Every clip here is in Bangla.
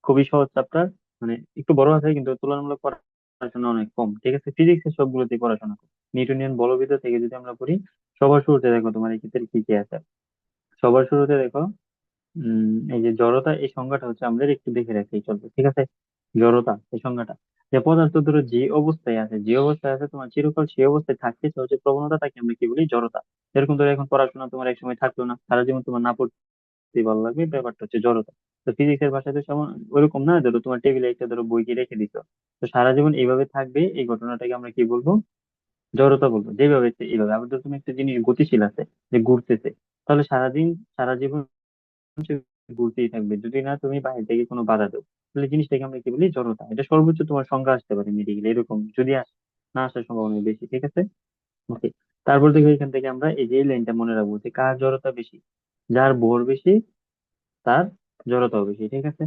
খুবই সহজ চ্যাপ্টার, মানে একটু বড় আছে কিন্তু তুলনামূলক পড়াশোনা অনেক কম। ঠিক আছে, ফিজিক্স এর সবগুলোতেই পড়াশোনা কম। নিউটনিয়ান বলবিদ্যা থেকে যদি আমরা পড়ি, সবার শুরুতে দেখো তোমার এই ক্ষেত্রে কি কি আছে। সবার শুরুতে দেখো, এই যে জড়তা, এই সংজ্ঞাটা হচ্ছে আমাদের একটু দেখে রাখলেই চলবে। ঠিক আছে, জড়তা এই সংজ্ঞাটা, যে পদার্থ ধরো যে অবস্থায় আছে, যে অবস্থায় আছে তোমার চিরকাল সেই অবস্থায় থাকতে হচ্ছে প্রবণতা, তাকে আমরা কি বলি? জড়তা। এরকম ধরো এখন পড়াশোনা তোমার এক সময় থাকলো না, সারা জীবন তোমার না পড়তেই ভালো লাগবে, ব্যাপারটা হচ্ছে জড়তা। তো ফিজিক্সের ভাষায় তো যেমন ওইরকম না, ধরো তোমার টেবিলে একটা ধরো বই কি রেখে দিছো, তো সারা জীবন এইভাবে থাকবে, এই ঘটনাটাকে আমরা কি বলবো? জড়তা বলবো। যেভাবে এইভাবে আবার ধরো তুমি একটা জিনিস গতিশীল আছে, যে ঘুরতেছে, তাহলে সারাদিন সারা জীবন সে ঘুরতেই থাকবে, যদি না তুমি বাইরে থেকে কোনো বাধা দাও, তাহলে জিনিসটাকে আমরা কি বলি? জড়তা। এটা সর্বোচ্চ তোমার সংখ্যা আসতে পারে মেডিকেল, এরকম যদি না আসার সম্ভাবনা বেশি। ঠিক আছে, ওকে। তারপর দেখো এখান থেকে আমরা এই যে লাইনটা মনে রাখবো, যে কার জড়তা বেশি? যার ভর বেশি তার জড়তাও বেশি। ঠিক আছে,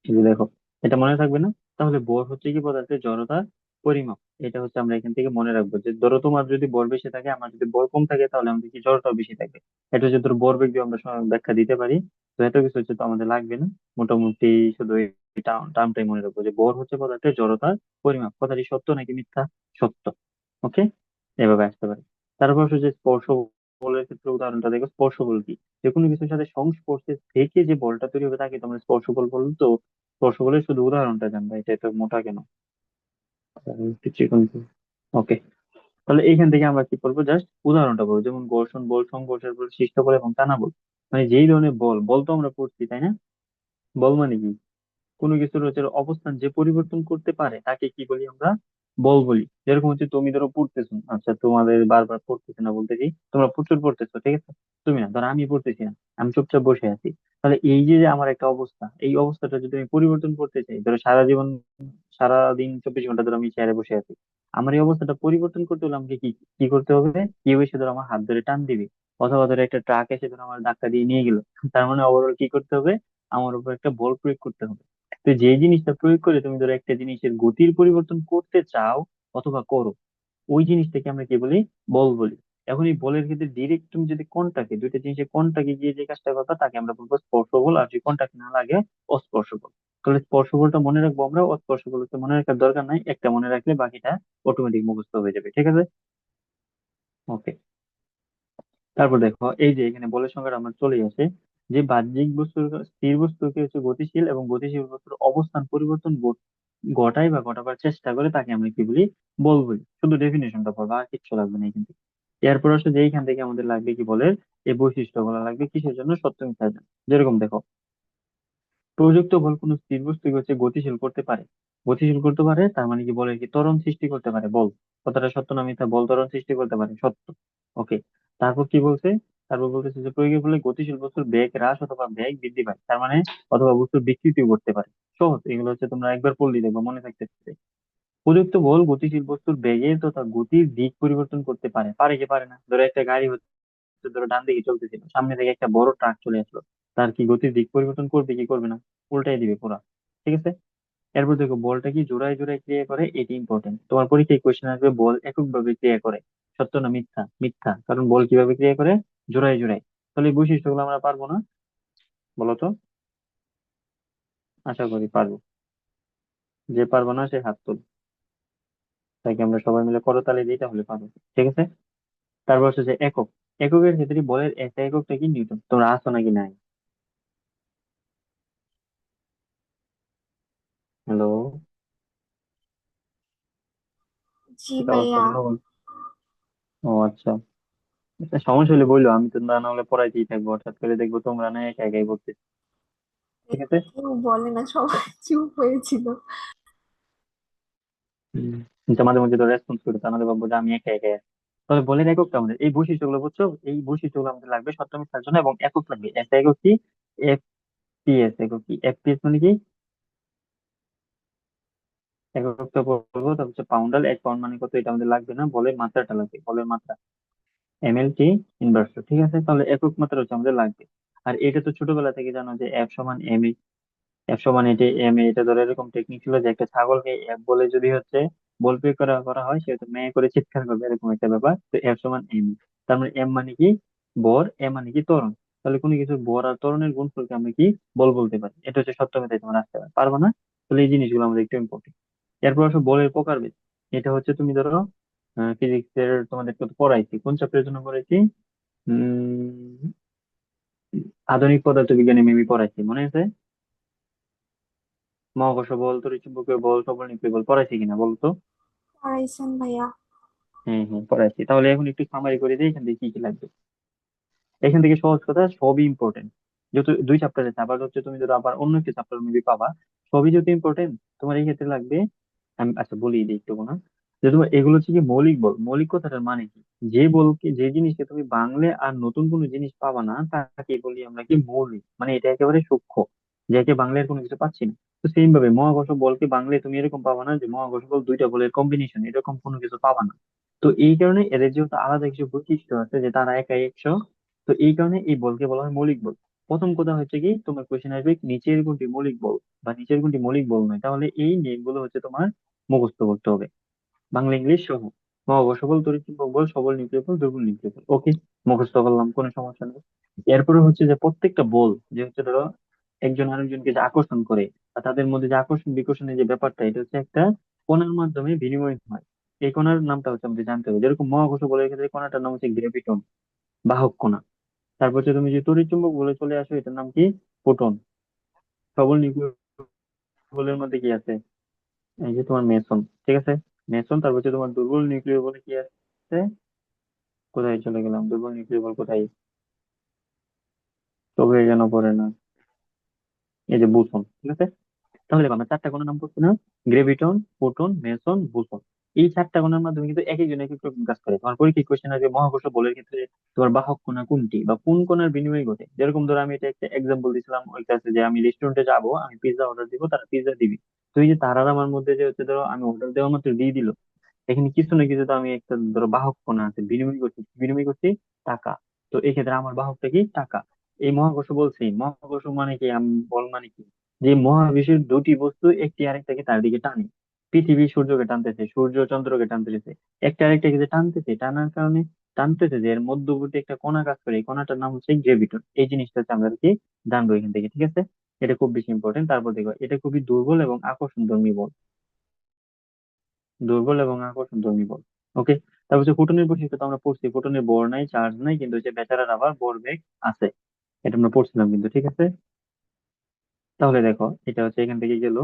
এই যে দেখো, এটা মনে থাকবে না? তাহলে ভর হচ্ছে কি পদার্থের জড়তার পরিমাপ। এটা হচ্ছে আমরা এখান থেকে মনে রাখবো, যে ধরো তোমার যদি ভর বেশি থাকে, আমার যদি ভর কম থাকে, তাহলে আমাদের কি জড়তাও বেশি থাকবে। এটা হচ্ছে ধরো ভর বেগ দিয়ে আমরা ব্যাখ্যা দিতে পারি। তো এত কিছু হচ্ছে তো আমাদের লাগবে না, মোটামুটি শুধু এই টার্মটাই মনে রাখবো, যে ভর হচ্ছে পদার্থের জড়তার পরিমাপ। কথাটি সত্য নাকি মিথ্যা? সত্য। ওকে, এভাবে আসতে পারে। তারপর হচ্ছে যে স্পর্শ বলের ক্ষেত্রে উদাহরণটা দেখো, স্পর্শ বল কি? যে কোনো কিছুর সাথে সংস্পর্শে থেকে যে বলটা তৈরি হবে তাকে তোমরা স্পর্শ বল বলতো। স্পর্শ বলের শুধু উদাহরণটা জানবা, এটা তো মোটা কেন? ওকে, তাহলে এইখান থেকে আমরা কি করবো? জাস্ট উদাহরণটা বলবো, যেমন ঘর্ষণ বল, সংঘর্ষের বল, সৃষ্ট বল এবং টানা বল। মানে যেই ধরনের বল, বল তো আমরা পড়ছি তাই না? বল মানে কি? কোনো কিছুর হচ্ছে অবস্থান যে পরিবর্তন করতে পারে তাকে কি বলি আমরা? বল বলি। যেরকম হচ্ছে তুমি ধরো পড়তেছো, আচ্ছা তোমাদের বারবার পড়তেছে না বলতে কি, তোমরা প্রচুর পড়তেছো, ঠিক আছে, তুমি না, ধরো আমি পড়তেছি না, আমি চুপচাপ বসে আছি। তাহলে এই যে যে আমার একটা অবস্থা, এই অবস্থাটা যদি আমি পরিবর্তন করতে চাই, ধরো সারা জীবন, সারা দিন 24 ঘন্টা ধরে আমি চেয়ারে বসে আছি, আমার এই অবস্থাটা পরিবর্তন করতে হলে আমাকে কি কি করতে হবে? কেউ এসে ধরো আমার হাত ধরে টান দিবে, অথবা ধরো একটা ট্রাক এসে ধরো আমার ধাক্কা দিয়ে নিয়ে গেল। তার মানে ওভারঅল কি করতে হবে? আমার উপর একটা বল প্রয়োগ করতে হবে। তো যে জিনিসটা প্রয়োগ করে তুমি ধরো একটা জিনিসের গতির পরিবর্তন করতে চাও অথবা করো, ওই জিনিসটাকে আমরা কি বলি? বল বলি। এখন এই বলের ক্ষেত্রে ডিরেক্ট তুমি যদি কোনটাকে, দুইটা জিনিসের কোনটাকে গিয়ে যে কাজটা করবা, তাকে আমরা বলবো স্পর্শ বল, আর যদি কোনটাকে না লাগে, অস্পর্শ বল। তাহলে স্পর্শ বলটা মনে রাখবো আমরা, অস্পর্শ বল তো মনে রাখার দরকার নাই, একটা মনে রাখলে বাকিটা অটোমেটিক মুখস্থ হয়ে যাবে। ঠিক আছে, ওকে। তারপর দেখো এই যে এখানে বলের সংখ্যাটা আমরা চলে আসে, যে বাহ্যিক বস্তুর, স্থির বস্তুকে হচ্ছে গতিশীল এবং গতিশীল বস্তুর অবস্থান পরিবর্তন ঘটায় বা ঘটাবার চেষ্টা করে, তাকে আমরা কি বলি? বল বলি। শুধু ডেফিনেশনটা পড়বা, আর কিচ্ছু লাগবে না এখান থেকে। এরপর আসলে যে এইখান থেকে আমাদের লাগবে কি বলের এই বৈশিষ্ট্যগুলো লাগবে, কিসের জন্য? সত্য মিথ্যার জন্য। যেরকম দেখো, প্রযুক্ত বল কোনো স্থির বস্তুকে হচ্ছে গতিশীল করতে পারে। গতিশীল করতে পারে তার মানে কি, বলের কি ত্বরণ সৃষ্টি করতে পারে বল। কথাটা সত্য না মিথ্যা? বল ত্বরণ সৃষ্টি করতে পারে, সত্য। ওকে, তারপর কি বলছে? তারপর বলতেছে যে প্রয়োগের ফলে গতিশীল বস্তুর বেগ হ্রাস অথবা বেগ বৃদ্ধি পায়, তার মানে অথবা বস্তুর বিকৃতিও করতে পারে। সহজ, এগুলো হচ্ছে তোমরা একবার পড়লেই দেখবো মনে থাকতেছে। প্রযুক্ত বল গতিশীল বস্তুর বেগের তথা গতির দিক পরিবর্তন করতে পারে। পারে কি পারে না? ধরো একটা গাড়ি হচ্ছে, ধরো ডান দিকে চলতেছিল, সামনে থেকে একটা বড় ট্রাক চলে আসলো, তার কি গতির দিক পরিবর্তন করবে কি করবে না? উল্টাই দিবে পুরা। ঠিক আছে, এরপর দেখো বলটা কি জোড়ায় জোড়ায় ক্রিয়া করে, এটি ইম্পর্টেন্ট। তোমার পরীক্ষায় কোয়েশ্চেন আসবে বল এককভাবে ক্রিয়া করে, সত্য না মিথ্যা? মিথ্যা, কারণ বল কিভাবে ক্রিয়া করে? জোড়ায় জোড়ায়। তাহলে এই বৈশিষ্ট্যগুলো আমরা পারবো না? বলো তো। আশা করি পারবো। যে পারবো না সে হাত তুল, তাকে আমরা সবাই মিলে করতালি দিই, তাহলে পারবো। ঠিক আছে, তারপর হচ্ছে যে একক। এককের ক্ষেত্রে বলের একটা এককটা কি? নিউটন। তোমরা আসো নাকি নাই? হ্যালো, জি কি অবস্থা, ভাইয়া। কথা বল। ও আচ্ছা, একটা সমস্যা হলে বললো, আমি তো না হলে পড়াইতেই থাকবো, হঠাৎ করে দেখবো তোমরা না একা একাই পড়তে। ঠিক আছে, কেউ বলে না, সবাই চুপ হয়েছিল। হম, কিন্তু মাঝে মধ্যে তো রেসপন্স করি, তাহলে ভাববো যে আমি একা একাই আছি। তবে বলের এককটা আমাদের এই বৈশিষ্ট্যগুলো বুঝছো, এই বৈশিষ্ট্যগুলো আমাদের লাগবে সত্য মিথ্যার জন্য, এবং একক লাগবে। একটা একক কি? এফপিএস। একক কি? এফপিএস মানে কি? এককটা বলবো, তারপর হচ্ছে পাউন্ডাল, 1 পাউন্ড মানে কত, এটা আমাদের লাগবে না। বলের মাত্রাটা লাগবে, বলের মাত্রা, এমএল টি ইনভার্স। ঠিক আছে, তাহলে একক মাত্রা হচ্ছে আমাদের লাগবে। আর এটা তো ছোটবেলা থেকে জানো যে এফ সমান এম, এফ সমান এটি এম এ। এটা ধরো এরকম টেকনিক ছিল, যে একটা ছাগলকে এফ বলে যদি হচ্ছে বল প্রয়োগ করা করা হয়, সে হয়তো মেয়ে করে চিৎকার করবে, এরকম একটা ব্যাপার। তো এফ সমান এম, তার মানে এম মানে কি? বর, এ মানে কি? ত্বরণ। তাহলে কোনো কিছু ভর আর ত্বরণের গুণফলকে আমরা কি বল বলতে পারি। এটা হচ্ছে সত্য মিথ্যায় তোমার আসতে পারবে না। তাহলে এই জিনিসগুলো আমাদের একটু ইম্পর্টেন্ট। এরপর আসো বলের প্রকারভেদ। এটা হচ্ছে তুমি ধরো ফিজিক্স এর তোমাদেরকে তো পড়াইছি, কোন চ্যাপ্টারের জন্য পড়াইছি? উম আধুনিক পদার্থবিজ্ঞানে মেবি পড়াইছি, মনে আছে? মহাকর্ষ বল, তড়িৎচুম্বকীয় বল, সবল বল পড়াইছি কিনা বলতো? পড়াইছেন ভাইয়া। হ্যাঁ হ্যাঁ পড়াইছি। তাহলে এখন একটু সামারি করে দিই এখান থেকে কি কি লাগবে। এখান থেকে সহজ কথা, সবই ইম্পর্টেন্ট। যেহেতু দুই চ্যাপ্টার আছে, আবার হচ্ছে তুমি ধরো আবার অন্য একটা চ্যাপ্টার মেবি পাবা, সবই যেহেতু ইম্পর্টেন্ট তোমার এই ক্ষেত্রে লাগবে। আমি আচ্ছা বলি দিই একটু না, যে তোমার এগুলো হচ্ছে কি মৌলিক বল। মৌলিক কথাটার মানে কি? যে বলকে, যে জিনিসকে তুমি বাংলে আর নতুন কোনো জিনিস পাবা না, তাকে বলি আমরা কি মৌলিক। মানে এটা একেবারে সূক্ষ্ম, যাকে বাংলা আর কোনো কিছু পাচ্ছি না। তো সেম ভাবে মহাকর্ষ বলকে বাংলে তুমি এরকম পাবা না যে মহাকর্ষ বল দুইটা বলের কম্বিনেশন, এরকম কোনো কিছু পাবা না। তো এই কারণে এদের যেহেতু আলাদা কিছু বৈশিষ্ট্য আছে যে তারা একাই একশো, তো এই কারণে এই বলকে বলা হয় মৌলিক বল। প্রথম কথা হচ্ছে কি, তোমার কোশ্চেন আসবে নিচের কোনটি মৌলিক বল বা নিচের কোনটি মৌলিক বল নয়। তাহলে এই নিয়ম গুলো হচ্ছে তোমার মুখস্থ করতে হবে, বাংলা ইংলিশ সহ। মহাকর্ষ বল, তড়িৎচুম্বক বল, সবল নিউক্লিয় বল, দুর্বল নিউক্লিয় বল, ওকে, মুখস্থ করলাম, কোনো সমস্যা নেই। এরপরে হচ্ছে যে প্রত্যেকটা বল যে হচ্ছে ধরো একজন আরেকজনকে যে আকর্ষণ করে, বা তাদের মধ্যে যে আকর্ষণ বিকর্ষণের যে ব্যাপারটা, এটা হচ্ছে একটা কণার মাধ্যমে বিনিময় হয়। এই কণার নামটা হচ্ছে আমাদের জানতে হবে। যেরকম মহাকর্ষ বলের ক্ষেত্রে কণাটার নাম হচ্ছে গ্রেভিটন, বাহক কণা। তারপর হচ্ছে তুমি যে তড়িৎ চুম্বক বলে চলে আসো, এটার নাম কি? ফোটন। সবল নিউক্লিয় বলের মধ্যে কি আছে? এই যে তোমার মেসন, ঠিক আছে, মেসন। তারপর হচ্ছে তোমার দুর্বল নিউক্লিয় বলে কি আছে? কোথায় চলে গেলাম, দুর্বল নিউক্লিয় বল কোথায়? চোখে যেন পড়ে না। এই যে বুসন, ঠিক আছে। তাহলে দেখো, আমরা চারটা কোণের নাম করছি না? গ্রেভিটন, ফোটন, মেসন, বুসন। এই চারটা কোণের মাধ্যমে কিন্তু এক একজন এক এক রকম কাজ করে। তোমার পরীক্ষা কোশ্চেন আসবে মহাকর্ষ বলের ক্ষেত্রে তোমার বাহক কণা কোনটি বা কোন কণার বিনিময় ঘটে। যেরকম ধরো আমি এটা একটা এক্সাম্পল দিছিলাম ওই কাছে, যে আমি রেস্টুরেন্টে যাবো, আমি পিৎজা অর্ডার দিব, তারা পিৎজা দিবি। তো এই যে তারার আমার মধ্যে যে হচ্ছে ধরো আমি অর্ডার দেওয়া মাত্র দিয়ে দিল, এখানে কিছু না কিছু তো আমি একটা ধরো বাহক কণা আছে, বিনিময় করছি, কি বিনিময় করছি? টাকা। তো এই ক্ষেত্রে আমার বাহকটা কি? টাকা। এই মহাকর্ষ বলছি, মহাকর্ষ মানে কি, আমি বল মানে কি, যে মহাবিশ্বের দুটি বস্তু একটি আরেকটাকে তার দিকে টানে। পৃথিবী সূর্যকে টানতেছে, সূর্য চন্দ্রকে টানতেছে, একটা আরেকটাকে যে টানতেছে, টানার কারণে টানতেছে যে এর মধ্যবর্তী একটা কণা কাজ করে, এই কণাটার নাম হচ্ছে গ্রেভিটন। এই জিনিসটা হচ্ছে আমরা কি জানবো এখান থেকে, ঠিক আছে। এটা খুব বেশি ইম্পর্টেন্ট। তারপর দেখো, এটা খুবই দুর্বল এবং আকর্ষণধর্মী বল। দুর্বল এবং আকর্ষণধর্মী বল, ওকে। তারপর হচ্ছে ফোটনের বৈশিষ্ট্য তো আমরা পড়ছি, ফোটনের ভর নাই, চার্জ নাই, কিন্তু হচ্ছে বেচারার আবার ভরবেগ আছে। এটা আমরা পড়ছিলাম কিন্তু, ঠিক আছে। তাহলে দেখো, এটা হচ্ছে এখান থেকে গেল।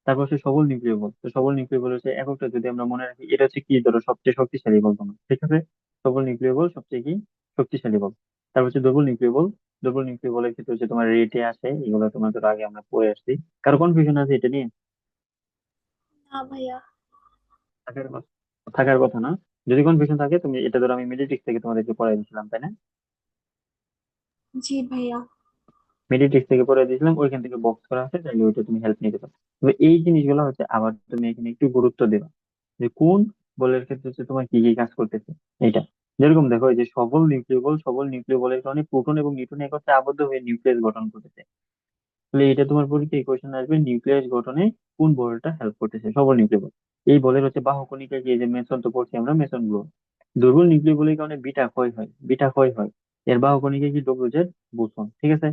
তারপর হচ্ছে সবল নিউক্লিয় বল। তো সবল নিউক্লিয় বল হচ্ছে এককটা যদি আমরা মনে রাখি, এটা হচ্ছে কি ধরো সবচেয়ে শক্তিশালী বল তোমার, ঠিক আছে। সবল নিউক্লিয় বল সবচেয়ে কি শক্তিশালী বল। তারপর হচ্ছে দুর্বল নিউক্লিয় বল। দুর্বল নিউক্লিয় বলের ক্ষেত্রে হচ্ছে তোমার রেটে আসে, এগুলো তোমার তো আগে আমরা পড়ে আসছি। কারো কনফিউশন আছে এটা নিয়ে? না ভাইয়া। থাকার কথা, থাকার কথা না। যদি কনফিউশন থাকে, তুমি এটা ধরো আমি মেডিটিক্স থেকে তোমাদেরকে পড়াই দিয়েছিলাম, তাই না? জি ভাইয়া। মেডিটেক্স থেকে পড়ে দিয়েছিলাম, ওইখান থেকে বক্স করা আছে, চাইলে ওইটা তুমি হেল্প নিতে পারো। তবে এই জিনিসগুলো হচ্ছে আবার তুমি এখানে একটু গুরুত্ব দেবা, যে কোন বলের ক্ষেত্রে হচ্ছে তোমার কি কি কাজ করতেছে। এটা যেরকম দেখো, এই যে সবল নিউক্লিয় বল, সবল নিউক্লিয় বলের কারণে প্রোটন এবং নিউট্রন একত্রে আবদ্ধ হয়ে নিউক্লিয়াস গঠন করতেছে। তাহলে এটা তোমার পরীক্ষায় কোয়েশ্চেন আসবে, নিউক্লিয়াস গঠনে কোন বলটা হেল্প করতেছে? সবল নিউক্লিয় বল। এই বলের হচ্ছে বাহক কণিকা কি, এই যে মেসন তো পড়ছি আমরা, মেসন গ্রুপ। দুর্বল নিউক্লিয় বলের কারণে বিটা ক্ষয় হয়, বিটা ক্ষয় হয়। এর বাহক কণিকা কি? ডব্লিউ জেড, বোসন, ঠিক আছে।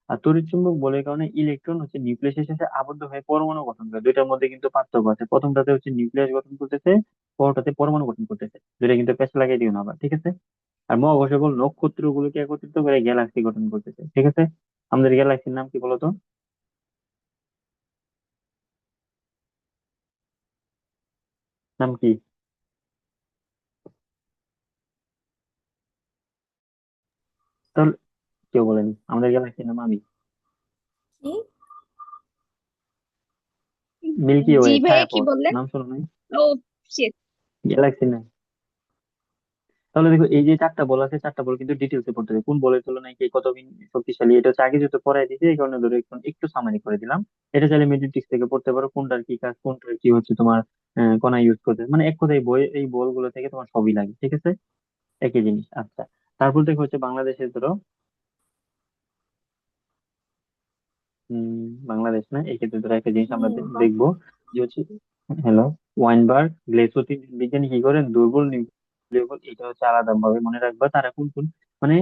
আর তড়িৎ চুম্বক বলের কারণে ইলেকট্রন হচ্ছে নিউক্লিয়াসের সাথে আবদ্ধ হয়ে পরমাণু গঠন করে। দুইটার মধ্যে কিন্তু পার্থক্য আছে, প্রথমটাতে হচ্ছে নিউক্লিয়াস গঠন করতেছে, পরটাতে পরমাণু গঠন করতেছে। দুইটা কিন্তু পেঁচ লাগিয়ে দিও না আবার, ঠিক আছে। আর মহাকর্ষ বল নক্ষত্র গুলোকে একত্রিত করে গ্যালাক্সি গঠন করতেছে, ঠিক আছে। আমাদের গ্যালাক্সির নাম কি বলতো? নাম কি? তাহলে কেউ বলেনি আমাদের গ্যালাক্সির নাম? আমি কি? মিল্কি জি ওয়ে, ভাইয়া কি ছায়াপথ, বললেন? নাম শোনো নাই? ও shit. গ্যালাক্সি না। তাহলে দেখো, এই যে চারটা বল আছে, চারটা বল কিন্তু ডিটেলসে পড়তে হবে, কোন বলের তুলনায় কে কত শক্তিশালী। এটা হচ্ছে আগে যেহেতু পড়াই দিয়েছে, এই কারণে ধরো একটু একটু সামারি করে দিলাম। এটা চাইলে মেডিটিক্স থেকে পড়তে পারো, কোনটার কি কাজ, কোনটার কি হচ্ছে তোমার কণা ইউজ করতে, মানে এক কথায় বই এই বলগুলো থেকে তোমার সবই লাগে, ঠিক আছে। একই জিনিস, আচ্ছা। তারপর দেখো হচ্ছে বাংলাদেশের ধরো বাংলাদেশ না, এই ক্ষেত্রে ধরো একটা জিনিস আমরা দেখবো, যে হচ্ছে, হ্যালো, ওয়াইনবার্গ, গ্লেসো, তিন বিজ্ঞানী কি করেন দুর্বল নিউক্লিয় বল, এটা হচ্ছে আলাদা ভাবে মনে রাখবা তারা কোন কোন মানে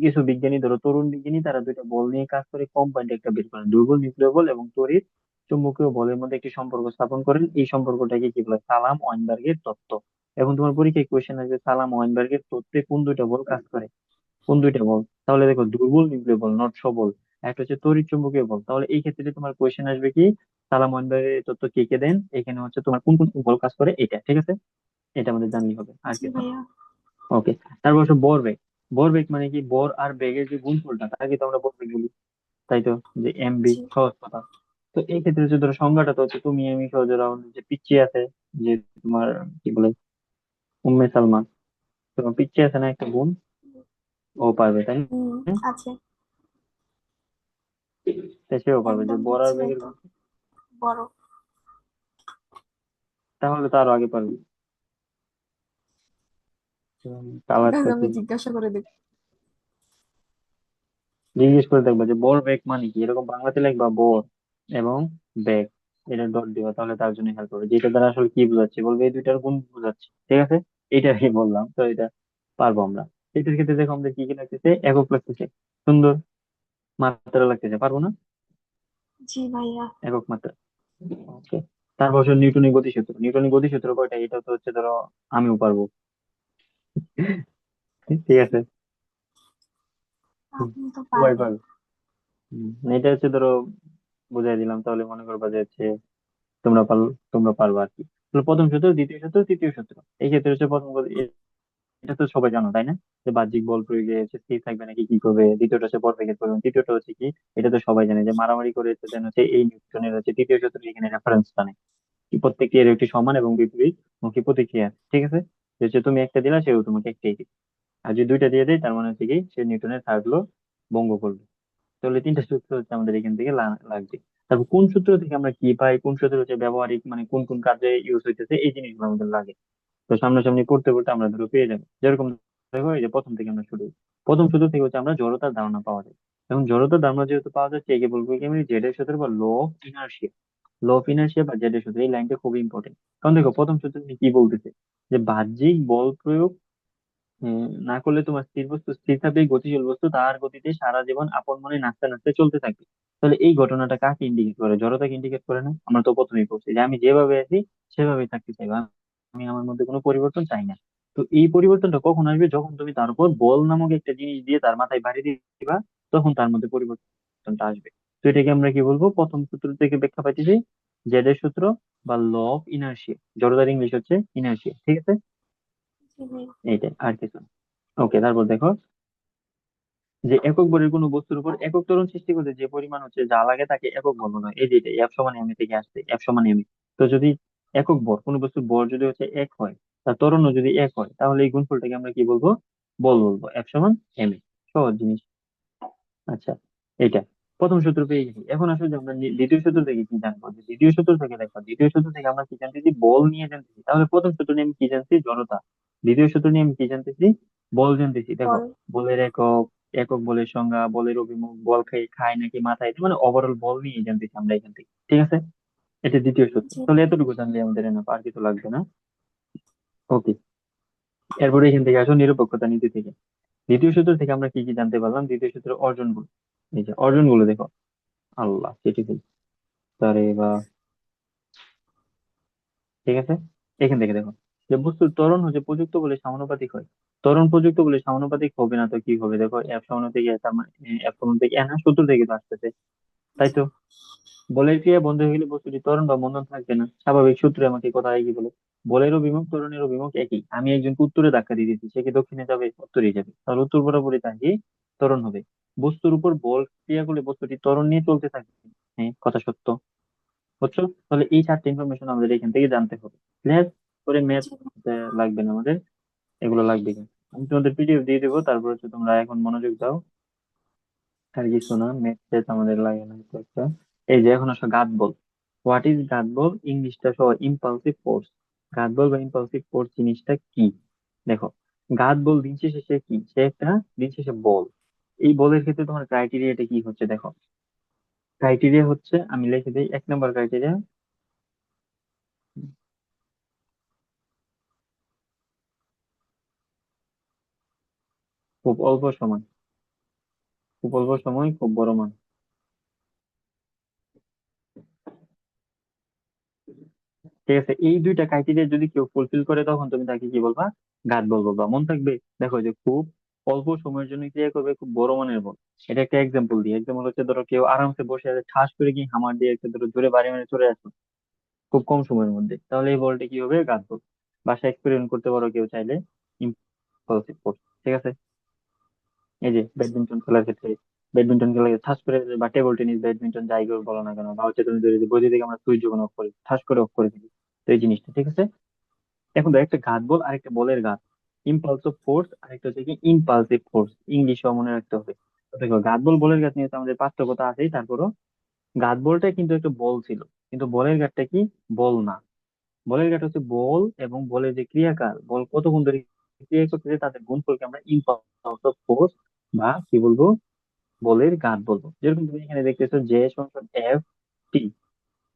কিছু বিজ্ঞানী, ধরো তরুণ বিজ্ঞানী, তারা দুইটা বল নিয়ে কাজ করে কম্পাউন্ড একটা বের করেন, দুর্বল নিউক্লিয় বল এবং তড়িৎ চুম্বকীয় বলের মধ্যে একটি সম্পর্ক স্থাপন করেন। এই সম্পর্কটাকে কি বলে? সালাম ওয়াইনবার্গের তত্ত্ব। এখন তোমার পরীক্ষায় কোয়েশ্চেন আসবে সালাম ওয়াইনবার্গের তত্ত্বে কোন দুইটা বল কাজ করে, কোন দুইটা বল? তাহলে দেখো, দুর্বল নিউক্লিয় বল নট সবল, একটা হচ্ছে তড়িৎ চুম্বকীয় বল। তাহলে এই ক্ষেত্রে তোমার কোয়েশ্চেন আসবে কি, সালাম ওয়াইনবার্গের তত্ত্ব কে কে দেন, এখানে হচ্ছে তোমার কোন কোন বল কাজ করে, এটা ঠিক আছে। এটা আমাদের জানলেই হবে, আর জি কিছু না। ভাইয়া। ওকে। তারপর হচ্ছে ভরবেগ। ভরবেগ মানে কি, ভর আর বেগের যে গুণফলটা তাকে তো আমরা ভরবেগ বলি, তাই তো? যে এমবি, জি। সহজ কথা। তো এই ক্ষেত্রে হচ্ছে ধরো সংজ্ঞাটা তো হচ্ছে তুমি আমি সহজে রাউন্ড যে পিচ্ছি আছে, যে তোমার কি বলে, উম্মে সালমা, তোমার পিচ্ছি আছে না একটা বোন, ও পারবে তাই হুম। না? আছে। তো সেও পারবে যে একদম বর আর পিচ্ছি বেগের একদম গুণ, বড়। তাহলে তো আরো আগে পারবে। ঠিক কালারটা আছে, কি, আমি জিজ্ঞাসা করে দেখি। জিজ্ঞেস করে দেখবা যে বর বেগ মানে কি, এরকম বাংলাতে লিখবা বর এবং বেগ, এটা ডট দিবা, তাহলে তার জন্য হেল্প হবে, যেটা দ্বারা আসলে কি বোঝাচ্ছি, বলবে এই দুইটার গুণ বোঝাচ্ছি, ঠিক আছে। এটা আর কি বললাম, তো এটা পারবো আমরা। এটার ক্ষেত্রে দেখো আমাদের কি কি লাগতেছে, একক লাগতেছে, সুন্দর, মাত্রা লাগতেছে, পারবো না? জি ভাইয়া। একক মাত্রা। ওকে। তারপর হচ্ছে নিউটনের গতিসূত্র। নিউটনের গতিসূত্র কয়টা, এটা তো হচ্ছে ধরো আমিও পারবো, ঠিক আছে। হুম, আপনি তো সবাই পারবেন। পারবে। এটা হচ্ছে ধরো বুঝাই দিলাম, তাহলে মনে করবা যে হচ্ছে তোমরা তোমরা পারবা আর কি। তাহলে প্রথম সূত্র, দ্বিতীয় সূত্র, তৃতীয় সূত্র। এই ক্ষেত্রে হচ্ছে এটা তো সবাই জানো তাই না, যে বাহ্যিক বল প্রয়োগে হচ্ছে স্থির থাকবে নাকি কি করবে। দ্বিতীয়টা হচ্ছে ভরবেগের পরিমাণ। তৃতীয়টা হচ্ছে কি, এটা তো সবাই জানে, যে মারামারি করে হচ্ছে দেন হচ্ছে এই নিউটনের হচ্ছে তৃতীয় সূত্র এখানে রেফারেন্স টানে, কি প্রত্যেকটি এর একটি সমান এবং বিপরীত মুখী প্রতিক্রিয়া, ঠিক আছে। যে হচ্ছে তুমি একটা দিলা, সেও তোমাকে একটাই দিবে। আর যদি দুইটা দিয়ে দেয়, তার মানে হচ্ছে কি সে নিউটনের থার্ড ল ভঙ্গ করবে। তাহলে তিনটা সূত্র হচ্ছে আমাদের এখান থেকে লাগবে। তারপর কোন সূত্র থেকে আমরা কি পাই, কোন সূত্র হচ্ছে ব্যবহারিক, মানে কোন কোন কাজে ইউজ হইতেছে, এই জিনিসগুলো আমাদের লাগে। তো সামনাসামনি পড়তে পড়তে আমরা ধরো পেয়ে যাবো, যেরকম দেখো এই যে প্রথম থেকে আমরা শুরু করি। প্রথম সূত্র থেকে হচ্ছে আমরা জড়তার ধারণা পাওয়া যায়। এখন জড়তার ধারণা যেহেতু পাওয়া যাচ্ছে, একে বলবো কি, আমি জেড এর সূত্র বা law of inertia. Law of inertia বা জেড এর সূত্র, এই লাইনটা খুবই ইম্পর্টেন্ট। কারণ দেখো প্রথম সূত্র কি বলতেছে, যে বাহ্যিক বল প্রয়োগ না করলে তোমার স্থির বস্তু স্থির থাকবে, গতিশীল বস্তু তার গতিতে সারা জীবন আপন মনে নাচতে নাচতে চলতে থাকবে। তাহলে এই ঘটনাটা কাকে ইন্ডিকেট করে, জড়তাকে ইন্ডিকেট করে না? আমরা তো প্রথমেই বলছি যে আমি যেভাবে আছি সেভাবেই থাকতে চাই, বা আমি আমার মধ্যে কোনো পরিবর্তন চাই না। তো এই পরিবর্তনটা কখন আসবে, যখন তুমি তার উপর বল নামক একটা জিনিস দিয়ে তার মাথায় বাড়ি দিবা, তখন তার মধ্যে পরিবর্তনটা আসবে। তো এটাকে আমরা কি বলবো, প্রথম সূত্র থেকে ব্যাখ্যা পাইতেছি, জেডের সূত্র বা ল অফ ইনার্শিয়া। জড়তার ইংলিশ হচ্ছে ইনার্শিয়া, ঠিক আছে। জি ভাইয়া। এইটাই, আর কিছু না। ওকে। তারপর দেখো, যে একক ভরের কোনো বস্তুর উপর একক ত্বরণ সৃষ্টি করতে যে পরিমাণ হচ্ছে যা লাগে তাকে একক বল বলা হয়। এই যে এটা এফ সমান এম থেকে আসছে, এফ সমান এম। তো যদি একক ভর, কোনো বস্তুর ভর যদি হচ্ছে এক হয়, তার ত্বরণও যদি এক হয়, তাহলে এই গুণফলটাকে আমরা কি বলবো, বল বলবো, এফ সমান এম। সহজ জিনিস। আচ্ছা, এটা প্রথম সূত্র পেয়ে গেছি। এখন আসলে যে আমরা দ্বিতীয় সূত্র থেকে কি জানবো, যে দ্বিতীয় সূত্র থেকে দেখো, দ্বিতীয় সূত্র থেকে আমরা কি জানতেছি, বল নিয়ে জানতেছি। তাহলে প্রথম সূত্র নিয়ে আমি কি জানছি, জড়তা। দ্বিতীয় সূত্র নিয়ে আমি কি জানতেছি, বল জানতেছি। দেখো, বল। বলের একক, একক বলের সংজ্ঞা, বলের অভিমুখ, বল খাই খায় নাকি মাথায়, মানে ওভারঅল বল নিয়ে জানতেছি আমরা এখান থেকে, ঠিক আছে। এটা দ্বিতীয় সূত্র। জি তাহলে ভাইয়া। এতটুকু জানলে আমাদের না, আর কিছু লাগবে না। ওকে। এরপরে এখান থেকে আসো নিরপেক্ষতা নীতি থেকে। দ্বিতীয় সূত্র থেকে আমরা কি কি জানতে পারলাম, দ্বিতীয় সূত্রের অর্জনগুলো। এই যে অর্জনগুলো দেখো, আল্লাহ চিঠি, তারে বা, ঠিক আছে। এখান থেকে দেখো, যে বস্তুর ত্বরণ হচ্ছে প্রযুক্ত বলে সমানুপাতিক হয়। ত্বরণ প্রযুক্ত বলে সমানুপাতিক হবে না তো কি হবে, দেখো এফ সমানুপাতিক তার মানে এফ সমানুপাতিক এ না, সূত্র থেকে তো আসতেছে, তাই জি। তো। বলের ক্রিয়া বন্ধ হয়ে গেলে বস্তুটি ত্বরণ বা মন্দন থাকবে না, স্বাভাবিক সূত্রে আমাকে কথা কি বলে, বলের অভিমুখ ত্বরণের অভিমুখ একই। আমি একজনকে উত্তরে ধাক্কা দিয়ে দিচ্ছি, সে কি দক্ষিণে যাবে, উত্তরেই যাবে, তাহলে উত্তর বরাবরই তার কি ত্বরণ হবে। বস্তুর উপর বল ক্রিয়া করলে বস্তুটি ত্বরণ নিয়ে চলতে থাকবে। হ্যাঁ, কথা সত্য। বুঝছো? তাহলে এই চারটে ইনফরমেশন আমাদের এখান থেকে জানতে হবে। ক্লিয়ার? করে ম্যাথ জি লাগবে না আমাদের, এগুলো লাগবে কি। আমি তোমাদের পিডিএফ দিয়ে দেবো, তারপর হচ্ছে তোমরা এখন মনোযোগ দাও। আর কিছু না, ম্যাথ টেস্ট আমাদের লাগে না খুব একটা। এই যে এখন আসলে গাদ বল। হোয়াট ইজ গাদ বল, ইংলিশটা সহ ইম্পালসিভ ফোর্স। গাদ বল বা ইম্পালসিভ ফোর্স জিনিসটা কি? দেখো, গাদ বল দিন শেষে সে কি, সে একটা দিন শেষে বল। এই বলের ক্ষেত্রে তোমার ক্রাইটেরিয়াটা কি হচ্ছে দেখো। ক্রাইটেরিয়া হচ্ছে, আমি লিখে দিই, এক নম্বর ক্রাইটেরিয়া, খুব অল্প সময়, খুব অল্প সময়, খুব বড় মান। ঠিক আছে, এই দুইটা ক্রাইটেরিয়া যদি কেউ ফুলফিল করে তখন তুমি তাকে কি বলবা? গাছ বল বলবা। মন থাকবে? দেখো যে খুব অল্প সময়ের জন্য ক্রিয়া করবে, খুব বড় মানের বল। এটা একটা এক্সাম্পল দিই। এক্সাম্পল হচ্ছে ধরো কেউ আরামসে বসে আছে, ঠাস করে কি হামার দিয়ে একটা ধরো জোরে বাড়ি মেরে চলে আসলো খুব কম সময়ের মধ্যে, তাহলে এই বলটা কি হবে? গাছ বল। বাসা এক্সপেরিমেন্ট করতে পারো কেউ চাইলে, ইম্পালসিভ ফোর্স। ঠিক আছে, এই যে ব্যাডমিন্টন খেলার ক্ষেত্রে, ব্যাডমিন্টন খেলার ক্ষেত্রে ঠাস করে, বা টেবিল টেনিস, ব্যাডমিন্টন যাই করে বলো না কেন, বা হচ্ছে তুমি যদি বই থেকে আমরা সুইচ যখন অফ করি ঠাস করে অফ করে দিই, তো এই জিনিসটা। ঠিক আছে, এখন দেখো একটা ঘাত বল আর একটা বলের ঘাত, ইম্পালসিভ ফোর্স আর একটা হচ্ছে কি ইম্পালসিভ ফোর্স, ইংলিশও মনে রাখতে হবে। তো দেখো ঘাত বল বলের ঘাত নিয়ে তো আমাদের পার্থক্যতা আছেই, তারপরও ঘাত বলটা কিন্তু একটা বল ছিল, কিন্তু বলের ঘাতটা কি? বল না। বলের ঘাত হচ্ছে বল এবং বলের যে ক্রিয়াকাল, বল কতক্ষণ ধরে ক্রিয়া করতেছে তাদের গুণফলকে আমরা ইম্পালস অফ ফোর্স বা কি বলবো, বলের ঘাত বলবো। যেরকম তুমি এখানে দেখতেছো জে সমান এফ টি,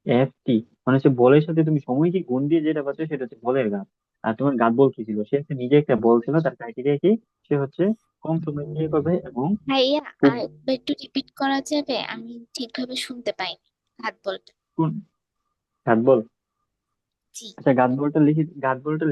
এফ টি মানে হচ্ছে বলের সাথে তুমি সময়কে গুণ দিয়ে যেটা পাচ্ছ সেটা হচ্ছে বলের ঘাত। আর তোমার ঘাত বল কি ছিল? সে হচ্ছে নিজে একটা বল ছিল, তার ক্রাইটেরিয়া কি? সে হচ্ছে কম সময় ক্রিয়া করবে এবং ভাইয়া, খুব আর একটু রিপিট করা যাবে? আমি ঠিকভাবে শুনতে পাইনি হাত বলটা। কোন ঘাত বল। জি। আচ্ছা, ঘাত বলটা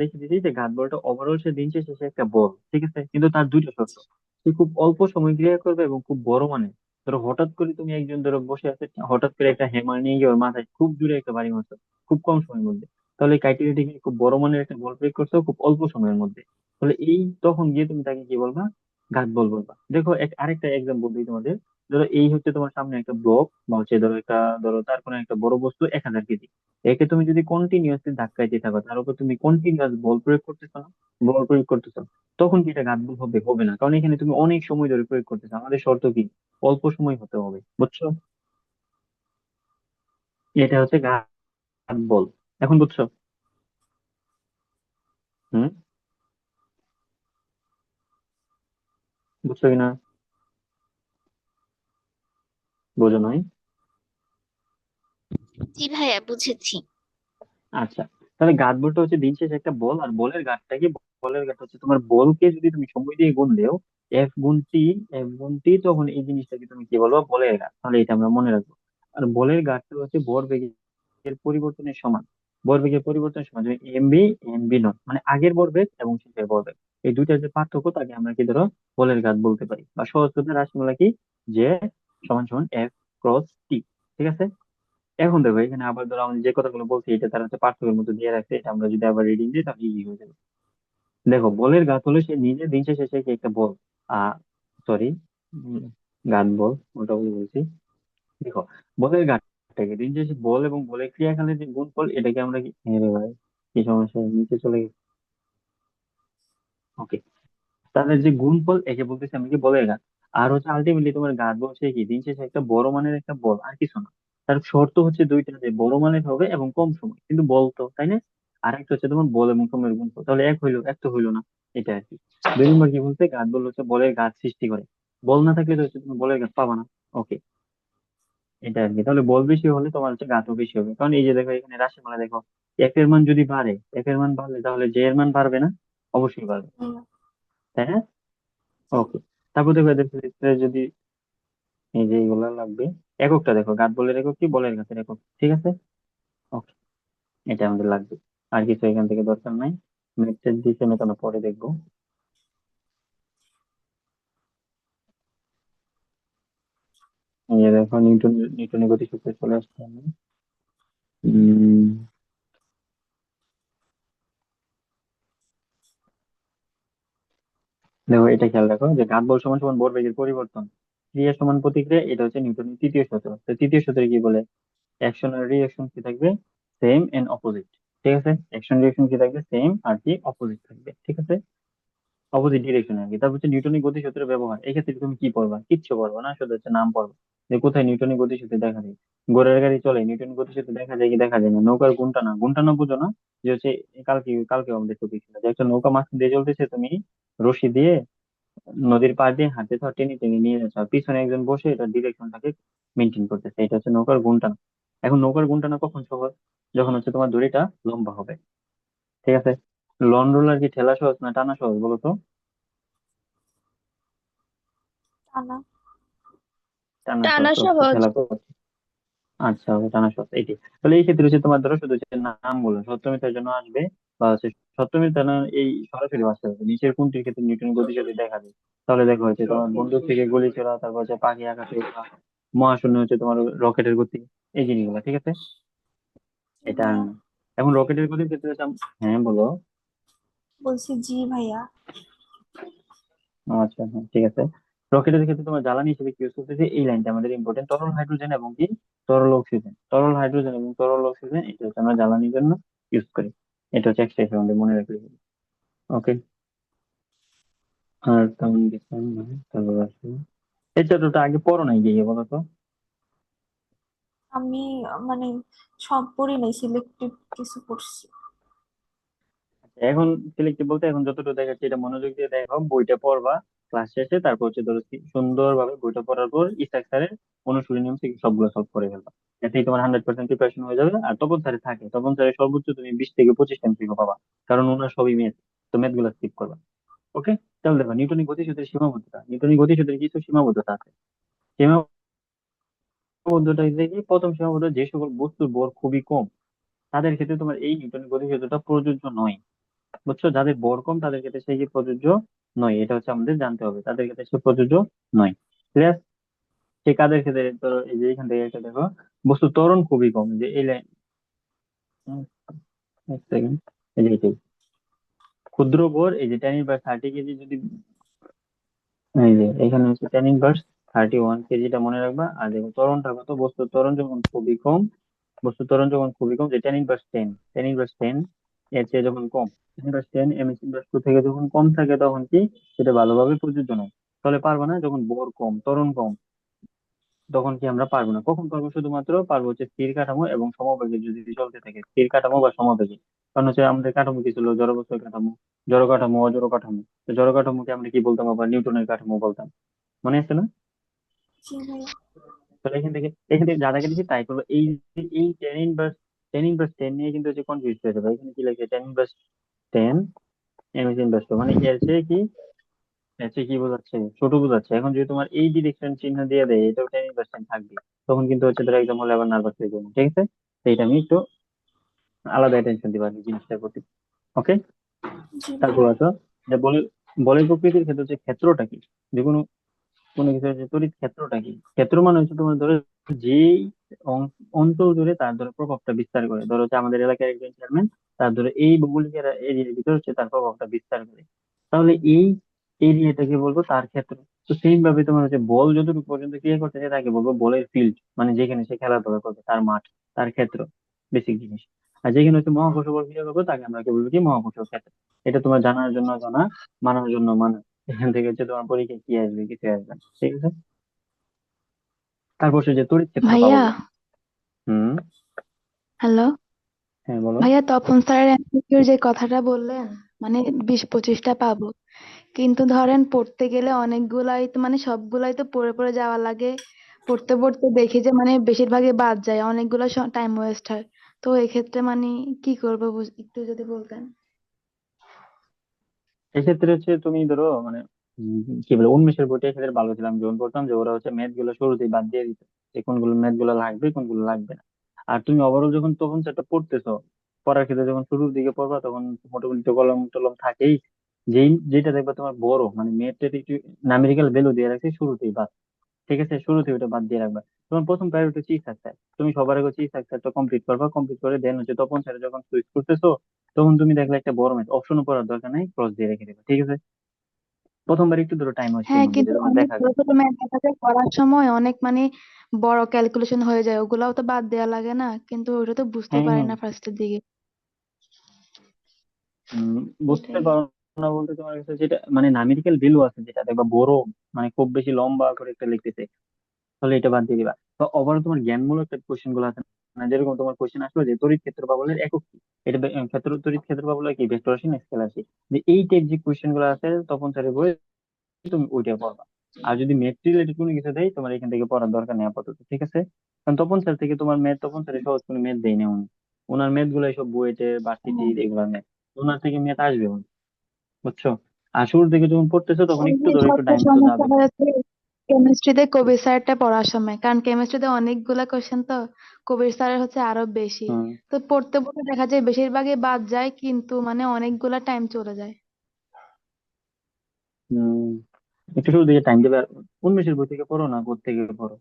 লিখে দিয়েছি যে ঘাত বলটা ওভারঅল সে দিন শেষে সে একটা বল। ঠিক আছে, কিন্তু তার দুইটা শর্ত। সে খুব অল্প সময় ক্রিয়া করবে এবং খুব বড় মানে। ধরো হঠাৎ করে তুমি একজন ধরো বসে আছে, হঠাৎ করে একটা হ্যামার নিয়ে গিয়ে ওর মাথায় খুব জোরে একটা বাড়ি মারছো খুব কম সময়ের মধ্যে, তাহলে ক্রাইটেরিয়াটি কি? খুব বড় মানের একটা বল প্রয়োগ করছো খুব অল্প সময়ের মধ্যে, তাহলে এই তখন গিয়ে তুমি তাকে কি বলবা? ঘাত বল বলবা। দেখো আরেকটা এক্সাম্পল দিই তোমাদের। ধরো এই হচ্ছে তোমার সামনে একটা ব্লক, বা হচ্ছে ধরো একটা, ধরো তার কোনো একটা বড় বস্তু 1000 কেজি। একে তুমি যদি কন্টিনিউয়াসলি ধাক্কাইতে থাকো, তার উপর তুমি কন্টিনিউয়াস বল প্রয়োগ করতেছো না, বল প্রয়োগ করতেছো, তখন কি এটা ঘাত বল হবে? হবে না, কারণ এখানে তুমি অনেক সময় ধরে প্রয়োগ করতেছো। আমাদের শর্ত কি? অল্প সময় হতে হবে, বুঝছো? এটা হচ্ছে ঘাত বল। এখন বুঝছো? হুম, বুঝছো কিনা? বোঝো নাই? জি ভাইয়া, বুঝেছি। আচ্ছা, তাহলে গাঁট বলটা হচ্ছে দিন শেষে একটা বল, আর বলের গাঁটটা কি? বলের গাঁট হচ্ছে তোমার বলকে যদি তুমি সময় দিয়ে গুণ দেও, এফ গুণ টি, এফ গুণ টি, তখন এই জিনিসটাকে তুমি কি বলবো? বলের গাঁট। তাহলে এটা আমরা মনে রাখবো। আর বলের গাঁটটা হচ্ছে ভরবেগের পরিবর্তনের সমান। ভরবেগের পরিবর্তনের সমান তুমি M V, M V nought মানে আগের ভরবেগ এবং শেষের ভরবেগ, এই দুইটার যে পার্থক্য তাকে আমরা কি ধরো বলের ঘাত বলতে পারি। বা সহজ কথায় রাশিমালা কি? যে সমান সমান এফ ক্রস টি। ঠিক আছে, এখন দেখো এখানে আবার ধরো আমি যে কথাগুলো বলছি এটা তারা হচ্ছে পার্থক্যের মধ্যে দিয়ে রাখছে, এটা আমরা যদি আবার রিডিং দিই তাহলে ইজি হয়ে যাবে। দেখো বলের ঘাত হলো সে নিজে দিন শেষে সে কি একটা বল, সরি, ঘাত বল ওটা বলে বলছি। দেখো বলের ঘাতটাকে দিন শেষে বল এবং বলের ক্রিয়াকালের যে গুণফল, এটাকে আমরা কি রে ভাই, কি সমস্যা, নিচে চলে গেছে। ওকে, তাদের যে গুণফল একে বলতেছি আমি কি? বলের ঘাত। আর হচ্ছে আলটিমেটলি তোমার ঘাত বলছে কি? দিন শেষে একটা বড় মানের একটা বল, আর কিছু না। তার শর্ত হচ্ছে দুইটা, যে বড় মানের হবে এবং কম সময়, কিন্তু বল তো, তাই না? আর একটা হচ্ছে তোমার বল এবং সময়ের গুণফল, তাহলে এক হইলো, এক তো হইলো না। এটা আর কি। 2 নম্বর কি বলতে, ঘাত বল হচ্ছে বলের ঘাত সৃষ্টি করে। বল না থাকলে তো হচ্ছে তুমি বলের ঘাত পাবা না। ওকে, এটা আর কি। তাহলে বল বেশি হলে তোমার হচ্ছে ঘাতও বেশি হবে, কারণ এই যে দেখো এখানে রাশিমালা দেখো, এফ এর মান যদি বাড়ে, এফ এর মান বাড়লে তাহলে জে এর মান বাড়বে না? অবশ্যই বাড়বে, হুম, তাই না? জি। ওকে, তারপর দেখো এদের ক্ষেত্রে যদি এই যে এইগুলা লাগবে, এককটা দেখো, গাঁট বলের একক কি? বলের গাছের একক। ঠিক আছে, ওকে, এটা আমাদের লাগবে। আর কিছু এখান থেকে দরকার নাই। মেথড দিতে আমি কোনো পরে দেখবো। এই যে দেখো নিউটনের গতিসূত্রে চলে আসছে আমি। উম, দেখো এটা খেয়াল রাখো যে ঘাত বল সমান সমান ভরবেগের পরিবর্তন, ক্রিয়া সমান প্রতিক্রিয়া, এটা হচ্ছে নিউটনের তৃতীয় সূত্র। তো তৃতীয় সূত্রে কি বলে? অ্যাকশন আর রিঅ্যাকশন কি থাকবে? Same and opposite. ঠিক আছে, অ্যাকশন রিঅ্যাকশন কি থাকবে? সেম আর কি অপোজিট থাকবে। ঠিক আছে, অপোজিট ডিরেকশন আর কি। তারপর হচ্ছে নিউটনের গতিসূত্রের ব্যবহার। এই ক্ষেত্রে তুমি কি পড়বা? কিচ্ছু পড়বা না, শুধু হচ্ছে নাম পড়বা, যে কোথায় নিউটনের গতিসূত্র দেখা যায়। ঘোড়ার গাড়ি চলে, নিউটনের গতিসূত্র দেখা যায় কি? দেখা যায় না। নৌকার গুণটা না বুঝো না? যে হচ্ছে কালকে কালকে আমাদের টপিক ছিল যে একটা নৌকা মাছ দিয়ে চলতেছে, তুমি রশি দিয়ে নদীর পাড় দিয়ে হাতে ধর টেনে টেনে নিয়ে যাচ্ছ, আর পিছনে একজন বসে এটা ডিরেকশনটাকে মেনটেন করতেছে, এটা হচ্ছে নৌকার গুণটানা। এখন নৌকার গুণটানা কখন সহজ? যখন হচ্ছে তোমার দড়িটা লম্বা হবে। ঠিক আছে, লন রোলার কি ঠেলা সহজ না টানা সহজ বলো তো? টানা। টানা টানা শর্ত সহজ। খেলা করছে। আচ্ছা হবে টানা শর্ত এটি। তাহলে এই ক্ষেত্রে হচ্ছে তোমার ধরো শুধু হচ্ছে নামগুলো সত্য মিথ্যার জন্য আসবে, বা হচ্ছে সত্য মিথ্যা না এই সরাসরি আসতে হবে নিচের কোনটির ক্ষেত্রে নিউটনের গতি যদি দেখা যায়। তাহলে দেখো হচ্ছে তোমার বন্দুক থেকে গুলি ছোড়া, তারপর হচ্ছে পাখি আকাশে ওঠা, মহাশূন্য হচ্ছে তোমার রকেটের গতি, এই জিনিসগুলো ঠিক আছে। জি এটা আর ভাইয়া। না। এখন রকেটের গতির ক্ষেত্রে হচ্ছে হ্যাঁ বলো। বলছি জি ভাইয়া। আচ্ছা হ্যাঁ ঠিক আছে। রকেটের ক্ষেত্রে তোমার জ্বালানি হিসেবে কি ইউজ করতেছে, এই লাইনটা আমাদের ইম্পর্টেন্ট, তরল হাইড্রোজেন এবং কি তরল অক্সিজেন, তরল হাইড্রোজেন এবং তরল অক্সিজেন এটা হচ্ছে আমরা জ্বালানির জন্য ইউজ করি। এটা হচ্ছে এক্সট্রা আমাদের মনে রাখতে হবে। ওকে। আর তেমন কিছু না, তারপর আসলে এই চ্যাপ্টারটা আগে পড়ো নাই গিয়ে বলো তো। আমি মানে সব পড়ি নাই, সিলেক্টিভ কিছু পড়ছি। এখন সিলেক্টিভ বলতে এখন যতটুকু দেখাচ্ছি এটা মনোযোগ দিয়ে দেখো, বইটা পড়বা ক্লাস শেষে, তারপর হচ্ছে ধরো সুন্দরভাবে বইটা পড়ার পর স্ট্রাকচারের অনুশীলনী নিয়ম থেকে সবগুলো সলভ করে ফেলবা। এতেই তোমার 100% প্রিপারেশন হয়ে যাবে। আর তপন স্যারে থাকে, তপন স্যারের সর্বোচ্চ তুমি 20 থেকে 25 টাইম পাবা, কারণ ওনার সবই ম্যাথ, তো ম্যাথ গুলো স্কিপ করবা। ওকে। তাহলে দেখো নিউটনের গতিসূত্রের সীমাবদ্ধতা, নিউটনের গতিসূত্রের কিছু সীমাবদ্ধতা আছে। সীমাবদ্ধতা হচ্ছে কি, প্রথম সীমাবদ্ধ, যে সকল বস্তুর ভর খুবই কম তাদের ক্ষেত্রে তোমার এই নিউটনের গতিসূত্রটা প্রযোজ্য নয়। বুঝছো, যাদের ভর কম তাদের ক্ষেত্রে সেই যে প্রযোজ্য নয়, এটা হচ্ছে আমাদের জানতে হবে, তাদের ক্ষেত্রে সে প্রযোজ্য নয়। ক্লিয়ার। সে কাদের ক্ষেত্রে, তো এই যে এখান থেকে একটা দেখো, বস্তু ত্বরণ খুবই কম, যে এই লাইন, এক সেকেন্ড, এই যে এটাই। ক্ষুদ্র ভর এই যে 10⁻30 কেজি যদি, এই যে এখানে হচ্ছে 10⁻31 কেজিটা মনে রাখবা। আর দেখো ত্বরণটা কত, বস্তুর ত্বরণ যখন খুবই কম, বস্তুর ত্বরণ যখন খুবই কম, যে 10⁻10, 10⁻10 এর চেয়ে যখন কম, 10⁻10 m/2 থেকে যখন কম থাকে তখন কি সেটা ভালোভাবে প্রযোজ্য নয়। তাহলে পারবো না, যখন ভর কম ত্বরণ কম তখন কি আমরা পারবো না। কখন পারবো, শুধুমাত্র পারবো হচ্ছে স্থির কাঠামো এবং সমবেগে যদি চলতে থাকে, স্থির কাঠামো বা সমবেগে। কারণ হচ্ছে আমাদের কাঠামো কি ছিল, জড়বস্তুর কাঠামো, জড় কাঠামো, অজড় কাঠামো। তো জড় কাঠামোকে আমরা কি বলতাম, আবার নিউটনের কাঠামো বলতাম, মনে আছে না? জি ভাইয়া। তাহলে এখান থেকে যা দেখা দিচ্ছি তাই করবো। এই টেন ইনভার্স টেন নিয়ে কিন্তু হচ্ছে কনফিউজ হয়ে যাবে। এখানে কি লাগছে, 10⁻10 m/2, মানে এর চেয়ে কি বোঝাচ্ছে, ছোট বোঝাচ্ছে। এখন যদি তোমার এই ডিরেকশন চিহ্ন দিয়ে দেয়, এটাও 10⁻10 থাকবে, তখন কিন্তু হচ্ছে ধরো একদম হলে আবার নার্ভাস হয়ে যাবে, ঠিক আছে। তো এটা আমি একটু আলাদা অ্যাটেনশন দিবা এই জিনিসটার প্রতি। ওকে। জি তারপর ভাইয়া। আছো যে বলের প্রকৃতির ক্ষেত্রে হচ্ছে ক্ষেত্রটা কি, যে কোনো কোনো কিছু হচ্ছে তড়িৎ ক্ষেত্রটা কি। ক্ষেত্র মানে হচ্ছে তোমার ধরো যেই অঞ্চল জুড়ে তার ধরো প্রভাবটা বিস্তার করে, ধরো হচ্ছে আমাদের এলাকার একজন চেয়ারম্যান, তার ধরো এই ভৌগোলিক এরিয়ার ভিতরে হচ্ছে তার প্রভাবটা বিস্তার করে, তাহলে এই এরিয়াটাকে বলবো তার ক্ষেত্র। তো সেম ভাবে তোমার হচ্ছে বল যতটুকু পর্যন্ত ক্রিয়া করতেছে তাকে বলবো বলের ফিল্ড, মানে যেখানে সে খেলাধুলা করবে তার মাঠ, তার ক্ষেত্র, বেসিক জিনিস। আর যেখানে হচ্ছে মহাকর্ষ বল ক্রিয়া করবে তাকে আমরা বলবো কি মহাকর্ষ ক্ষেত্র। এটা তোমার জানার জন্য জানা, মানার জন্য মানা। এখান থেকে হচ্ছে তোমার পরীক্ষায় কি আসবে, কিছু আসবে না, ঠিক আছে। তারপর সে যে তড়িৎ ক্ষেত্র পাবো ভাইয়া, বলে। হুম। হ্যালো। হ্যাঁ বলো। ভাইয়া, তপন স্যারের এমসিকিউর যে কথাটা বললেন, মানে 20-25টা পাবো, কিন্তু ধরেন পড়তে গেলে অনেকগুলাই তো, মানে সবগুলাই তো পড়ে পড়ে যাওয়া লাগে। পড়তে পড়তে দেখি যে মানে বেশিরভাগই বাদ যায়, অনেকগুলো টাইম ওয়েস্ট হয়। তো এক্ষেত্রে মানে কি করবো, একটু যদি বলতেন। এক্ষেত্রে হচ্ছে তুমি ধরো মানে কি বলে, উন্মেষের বইটা এক্ষেত্রে ভালো ছিলাম যখন পড়তাম, যে ওরা হচ্ছে ম্যাথ গুলো শুরুতেই বাদ দিয়ে দিত, যে কোনগুলো ম্যাথ গুলো লাগবে কোনগুলো লাগবে না। আর তুমি ওভারঅল যখন তখন সেটা পড়তেছো, পড়ার ক্ষেত্রে যখন শুরুর দিকে পড়বা তখন মোটামুটি তো কলম টলম থাকেই, যেটা দেখবা তোমার বড় মানে ম্যাথের একটু নামেরিক্যাল ভ্যালু দিয়ে রাখছে শুরুতেই, বাদ। ঠিক আছে, শুরুতে ওটা বাদ দিয়ে রাখবা। তোমার প্রথম প্রায়োরিটি হচ্ছে স্ট্রাকচার, তুমি সবার আগে হচ্ছে স্ট্রাকচারটা কমপ্লিট করবা, কমপ্লিট করে দেন হচ্ছে তপন স্যার যখন সুইচ করতেছো তখন তুমি দেখলে একটা বড় ম্যাথ অপশনও পড়ার দরকার নাই, ক্রস দিয়ে রেখে দেবে, ঠিক আছে। প্রথমবার একটু ধরো টাইম ওয়েস্টিং হ্যাঁ, হবে, যে কিন্তু তোমার অনেক দেখা ছোট গেছে। ছোট ম্যাথ দেখা যায় করার সময় অনেক মানে বড় ক্যালকুলেশন হয়ে যায়, ওগুলাও তো বাদ দেওয়া লাগে না, কিন্তু ওটা তো বুঝতে হ্যাঁ পারি হ্যাঁ। না ফার্স্টের দিকে। উম, বুঝতে এটাই। পারো না বলতে তোমার কাছে যেটা মানে নামেরিক্যাল ভ্যালু আছে, যেটা দেখবা বড় মানে খুব বেশি লম্বা করে একটা লিখতেছে, তাহলে এটা বাদ দিয়ে দিবা। তো ওভারঅল তোমার জ্ঞানমূলক কোশ্চেন গুলো আছে না, যেরকম তোমার কোশ্চেন আসলো যে তড়িৎ ক্ষেত্র পাবলের একক কি, এটা তড়িৎ ক্ষেত্র পাবলের কি, ভেক্টর রাশি না স্কেলার রাশি, যে এই টাইপ যে কোশ্চেন গুলো আছে তখন স্যারের বই, তুমি ওইটা পড়বা। আর যদি ম্যাথ রিলেটেড কোনো কিছু দেয় তোমার এখান থেকে পড়ার দরকার নেই আপাতত, ঠিক আছে। কারণ তপন স্যার থেকে তোমার ম্যাথ, তপন স্যারের সহজ কোনো ম্যাথ দেয় না উনি, ওনার ম্যাথ গুলো সব বুয়েটে হ্যাঁ, ভার্সিটির এগুলা ম্যাথ, ওনার থেকে ম্যাথ আসবে উনি, বুঝছো। আর শুরুর দিকে যখন পড়তেছো তখন ওই একটু যে ধরো একটু সবচেয়ে ডাইমেনশন সমস্যা যাবে। হয়েছে, কেমিস্ট্রিতে কবির স্যারটা পড়ার সময়, কারণ কেমিস্ট্রিতে অনেকগুলা কোশ্চেন তো, কবির স্যারের হচ্ছে আরো বেশি। হুম তো পড়তে পড়তে দেখা যায় বেশিরভাগই বাদ যায়, কিন্তু মানে অনেকগুলা টাইম চলে যায়। হুম একটু শুরু দিকে টাইম দেবে। আর উন্মেষের বই থেকে পড়ো না, থেকে পড়ো?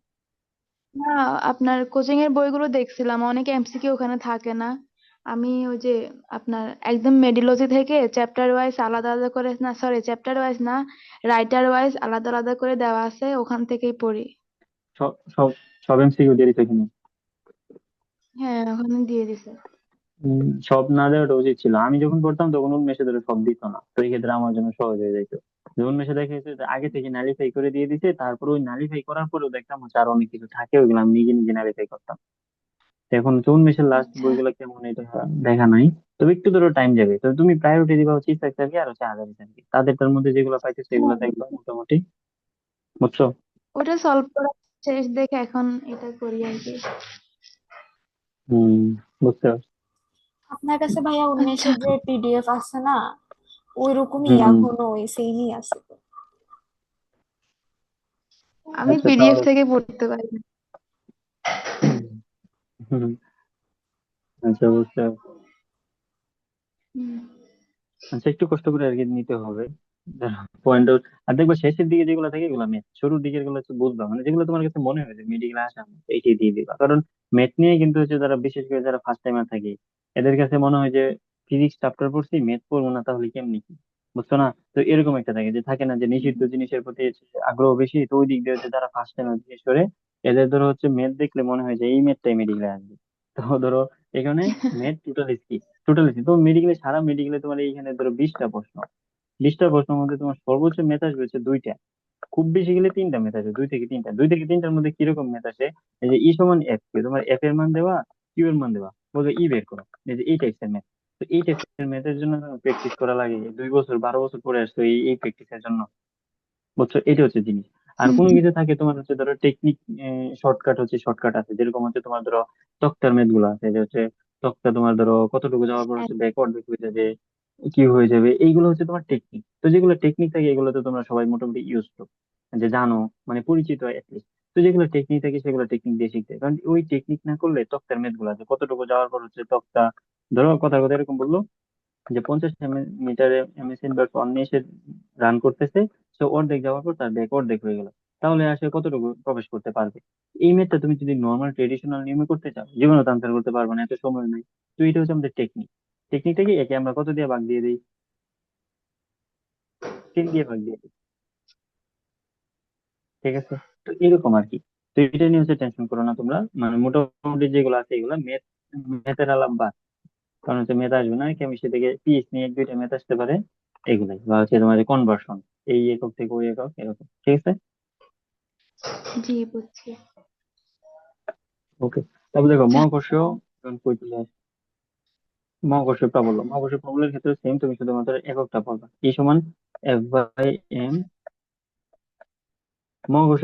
না, আপনার কোচিং এর বইগুলো দেখছিলাম, অনেক এমসিকিউ ওখানে থাকে না। আমি ওই যে আপনার একদম মেডিলজি থেকে চ্যাপ্টার ওয়াইজ আলাদা আলাদা করে, না সরি চ্যাপ্টার ওয়াইজ না, রাইটার ওয়াইজ আলাদা আলাদা করে দেওয়া আছে, ওখান থেকেই পড়ি। সব সব সব এমসিকিউ দিয়ে দিতে কিনে। হ্যাঁ, ওখানে দিয়ে দিছে। সব না দেওয়াটা উচিত ছিল। আমি যখন পড়তাম তখন উন্মেষে ধরে সব দিত না, তো এই ক্ষেত্রে আমার জন্য সহজ হয়ে যেত। যে উন্মেষে দেখা গেছে যে আগে থেকে নালিফাই করে দিয়ে দিছে, তারপর ওই নালিফাই করার পরেও দেখতাম হচ্ছে আরো অনেক কিছু থাকে, ওইগুলো আমি নিজে নিজে নালিফাই করতাম। তো এখন হচ্ছে উন্মেষের লাস্ট আচ্ছা। বইগুলো কেমন এটা দেখা নাই। তবে একটু ধরো টাইম যাবে, তো তুমি প্রায়োরিটি দিবা হচ্ছে ইসা স্যারকে আর হচ্ছে আজাদ স্যারকে, তাদেরটার মধ্যে যেগুলো পাইতেছে এগুলো হ্যাঁ, দেখবা মোটামুটি। বুঝছো? ওটা সলভ করা শেষ দেখে এখন এটা করি আর কি। হম, বুঝতে পারছি। আপনার কাছে ভাইয়া আচ্ছা। উন্মেষের যে পিডিএফ আছে না, ওই রকমই হম, এখনো ওই সেমই আছে তো। আমি আচ্ছা পিডিএফ তাহলে থেকে পড়তে পারি না। হম, আচ্ছা বুঝতে পারছি। হুম। আচ্ছা একটু কষ্ট করে আর কি নিতে হবে পয়েন্ট আউট। আর দেখবা শেষের দিকে যেগুলো থাকে এগুলো ম্যাথ, শুরুর দিকের গুলো হচ্ছে বুঝবা, মানে যেগুলো তোমার কাছে মনে হয় যে মিডিল আসা এইটাই দিয়ে দিবা। কারণ ম্যাথ নিয়ে কিন্তু হচ্ছে যারা বিশেষ করে যারা ফার্স্ট টাইমার থাকে, এদের কাছে মনে হয় যে ফিজিক্স চ্যাপ্টার পড়ছি, ম্যাথ পড়বো না তাহলে কেমনি কি, বুঝছো না? তো এরকম একটা থাকে যে থাকে না যে নিষিদ্ধ জিনিসের প্রতি হচ্ছে আগ্রহ বেশি, তো ওই দিক দিয়ে হচ্ছে যারা ফার্স্ট টাইমার বিশেষ করে এদের ধরো হচ্ছে ম্যাথ দেখলে মনে হয় যে এই ম্যাথটাই মেডিকেলে আসবে। তো ধরো এখানে ম্যাথ টোটাল তো মেডিকেলে, সারা মেডিকেলে তোমার এইখানে ধরো 20টা প্রশ্ন, 20টা প্রশ্নের মধ্যে তোমার সর্বোচ্চ মেথ আসবে হচ্ছে দুইটা, খুব বেশি গেলে তিনটা মেথ আসবে, দুই থেকে তিনটার মধ্যে কিরকম মেথ আসে? এই যে ই সমান এফ, তোমার এফ এর মান দেওয়া, কিউ এর মান দেওয়া, বলবে ই বের করো, এই যে এই টাইপসের ম্যাথ। তো এই টাইপসের ম্যাথের জন্য প্র্যাকটিস করা লাগে 2 বছর 12 বছর পরে আসতো এই এই প্র্যাকটিসের জন্য। বুঝছো? এটা হচ্ছে জিনিস। আর হুম, কোনো হুম। কিছু থাকে তোমার হচ্ছে ধরো টেকনিক, শর্টকাট আছে, যেরকম হচ্ছে তোমার ধরো তক্তার ম্যাথ গুলো আছে, যে হচ্ছে তক্তা তোমার ধরো কতটুকু যাওয়ার পর হ্যাঁ। হচ্ছে ব্যাকওয়ার্ড হয়ে যাবে, কি হয়ে যাবে, এইগুলো হচ্ছে তোমার টেকনিক। তো যেগুলো টেকনিক থাকে এগুলো তো তোমরা সবাই মোটামুটি ইউজ তো, যে জানো, মানে পরিচিত অ্যাটলিস্ট। তো যেগুলো টেকনিক থাকে সেগুলো টেকনিক দিয়ে শিখতে হয়। কারণ ওই টেকনিক না করলে তক্তার ম্যাথ গুলো আছে কতটুকু যাওয়ার পর হচ্ছে তক্তা, ধরো কথা কথা এরকম বললো যে 50 মিটারে এমএসএন বা অন্য এসে রান করতেছে, সে অর্ধেক যাওয়ার পর তার ব্যাক অর্ধেক হয়ে গেল, তাহলে আসে কতটুকু প্রবেশ করতে পারবে? এই ম্যাথটা তুমি যদি নর্মাল ট্রেডিশনাল নিয়মে করতে চাও জীবনে তো আনসার করতে পারবে না, এত সময় নেই। তো এটা হচ্ছে আমাদের টেকনিক। টেকনিকটা কি, একে আমরা কত দিয়ে ভাগ দিয়ে দিই? 10 দিয়ে ভাগ দিয়ে দিই। ঠিক আছে? তো এরকম আর কি। তো এটা নিয়ে হচ্ছে টেনশন করো না তোমরা, মানে মোটামুটি যেগুলো আছে এগুলো ম্যাথ, ম্যাথের আলাপ বাদ। কারণ হচ্ছে মেধা আসবে না, কেমিস্ট্রি থেকে পিএইচ নিয়ে 1-2টা মেধা আসতে পারে, এগুলাই বা হচ্ছে তোমার কনভার্সন, এই একক থেকে ওই একক এরকম। ঠিক আছে? জি, বুঝছি। ওকে। তারপর দেখো আচ্ছা। মহাকর্ষ, যখন কইতে যায়, মহাকর্ষ প্রবলের ক্ষেত্রে সেম, তুমি শুধুমাত্র এককটা পাবা, E সমান F/m। মহাকর্ষ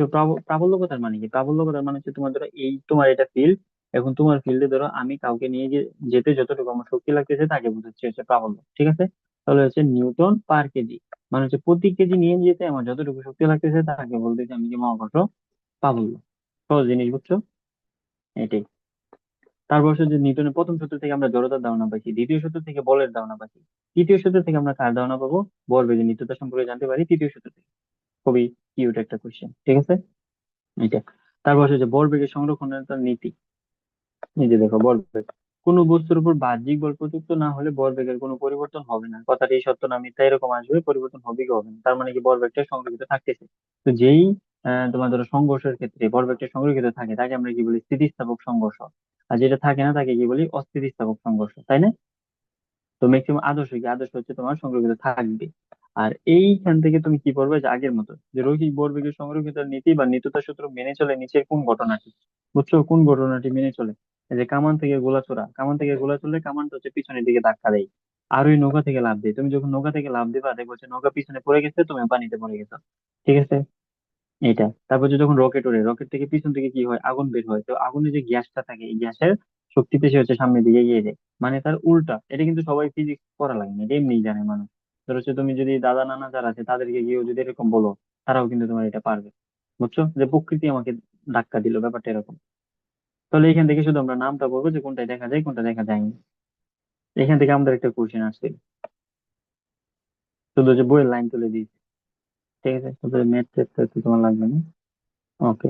প্রাবল্যকতার মানে কি? প্রাবল্যকতার মানে হচ্ছে তোমার ধরো এই তোমার এটা ফিল্ড, এখন তোমার ফিল্ডে ধরো আমি কাউকে নিয়ে যেতে যতটুকু আমার শক্তি লাগতেছে তাকে বোঝাচ্ছে হচ্ছে প্রাবল্য। ঠিক আছে? তাহলে হচ্ছে নিউটন পার কেজি, মানে হচ্ছে প্রতি কেজি নিয়ে যেতে আমার যতটুকু শক্তি লাগতেছে তাকে বলতেছি আমি কি মহাকর্ষ প্রাবল্য। সহজ জিনিস, বুঝছো? এটাই। তারপর হচ্ছে যে নিউটনের প্রথম সূত্র থেকে আমরা জড়তার ধারণা পাইছি, দ্বিতীয় সূত্র থেকে বলের ধারণা পাইছি, তৃতীয় সূত্র থেকে আমরা কার ধারণা পাবো? ভরবেগের নিত্যতা সম্পর্কে জানতে পারি তৃতীয় সূত্র থেকে। খুবই কিউট একটা কোশ্চেন। ঠিক আছে? এটা। তারপর হচ্ছে যে ভরবেগের সংরক্ষণের তার নীতি। এই যে দেখো ভরবেগ, কোনো বস্তুর উপর বাহ্যিক বল প্রযুক্ত না হলে ভরবেগের কোনো পরিবর্তন হবে না। কথাটি সত্য না মিথ্যা এরকম আসবে, পরিবর্তন হবে কি হবে না, তার মানে কি ভরবেগটা সংরক্ষিত থাকতেছে। তো যেই তোমার ধরো সংঘর্ষের ক্ষেত্রে ভরবেগটা সংরক্ষিত থাকে তাকে আমরা কি বলি? স্থিতিস্থাপক সংঘর্ষ। আর যেটা থাকে না তাকে কি বলি? অস্থিতিস্থাপক সংঘর্ষ, তাই না? তো ম্যাক্সিমাম আদর্শ কি, আদর্শ হচ্ছে তোমার সংরক্ষিত থাকবে। আর এইখান থেকে তুমি কি করবে, যে আগের মতো যে রৈখিক ভরবেগের সংরক্ষিত নীতি বা নিত্যতা সূত্র মেনে চলে নিচের কোন ঘটনাটি? বুঝছো কোন ঘটনাটি মেনে চলে? এই যে কামান থেকে গোলা ছোড়া, কামান থেকে গোলা চললে কামানটা হচ্ছে পিছনের দিকে ধাক্কা দেয়, আর ওই নৌকা থেকে লাফ দেয়। তুমি যখন নৌকা থেকে লাফ দিবা দেখবো যে নৌকা পিছনে পড়ে গেছে, তুমি পানিতে পড়ে গেছো। ঠিক আছে? এটা। তারপর যে যখন রকেট ওড়ে, রকেট থেকে পিছন থেকে কি হয়? আগুন বের হয়। তো আগুনের যে গ্যাসটা থাকে এই গ্যাসের শক্তি পেশি হচ্ছে সামনের দিকে এগিয়ে যায়, মানে তার উল্টা। এটা কিন্তু সবাই ফিজিক্স পড়া লাগে না, এটা এমনিই জানে মানুষ। ধর হচ্ছে তুমি যদি দাদা নানা যারা আছে তাদেরকে গিয়েও যদি এরকম বলো, তারাও কিন্তু তোমার এটা পারবে। বুঝছো, যে প্রকৃতি আমাকে ধাক্কা দিল, ব্যাপারটা এরকম। তাহলে এখান থেকে শুধু আমরা নামটা বলবো যে কোনটা দেখা যায় কোনটা দেখা যায় না। এখান থেকে আমাদের একটা কোশ্চেন আসছে, শুধু যে বইয়ের লাইন তুলে দিয়েছে। ঠিক আছে, শুধু ম্যাথ চ্যাপ্টার তো তোমার লাগবে না। ওকে,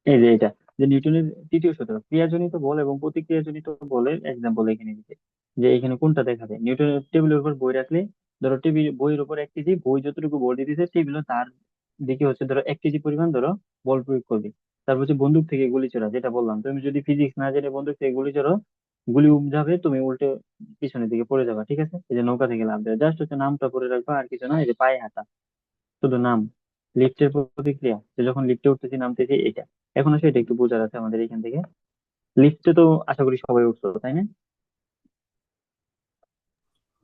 এই যে এটা, যে নিউটনের তৃতীয় সূত্র, ক্রিয়াজনিত বল এবং প্রতিক্রিয়াজনিত বলের এক্সাম্পল এখানে দিতে, যে এখানে কোনটা দেখা যায়। নিউটনের টেবিলের উপর বই রাখলে, ধরো টেবিল, বইয়ের উপর 1 কেজি, বই যতটুকু বল দিতেছে টেবিলও তার দিকে হচ্ছে ধরো 1 কেজি পরিমাণ ধরো বল প্রয়োগ করবে। তারপর হচ্ছে বন্দুক থেকে গুলি ছোড়া, যেটা বললাম, তুমি যদি ফিজিক্স না জেনে বন্দুক থেকে গুলি ছোড়ো, গুলি যাবে, তুমি উল্টে পিছনের দিকে পড়ে যাবা। ঠিক আছে, এই যে নৌকা থেকে লাফ দেওয়া, জাস্ট হচ্ছে নামটা পড়ে রাখবা, আর কিছু না। এই যে পায়ে হাঁটা, শুধু নাম। লিফটের প্রতিক্রিয়া, যে যখন লিফটে উঠতেছি নামতেছি, এটা। এখন আসলে এটা একটু বোঝার আছে আমাদের এখান থেকে। লিফটে তো আশা করি সবাই উঠছো, তাই না?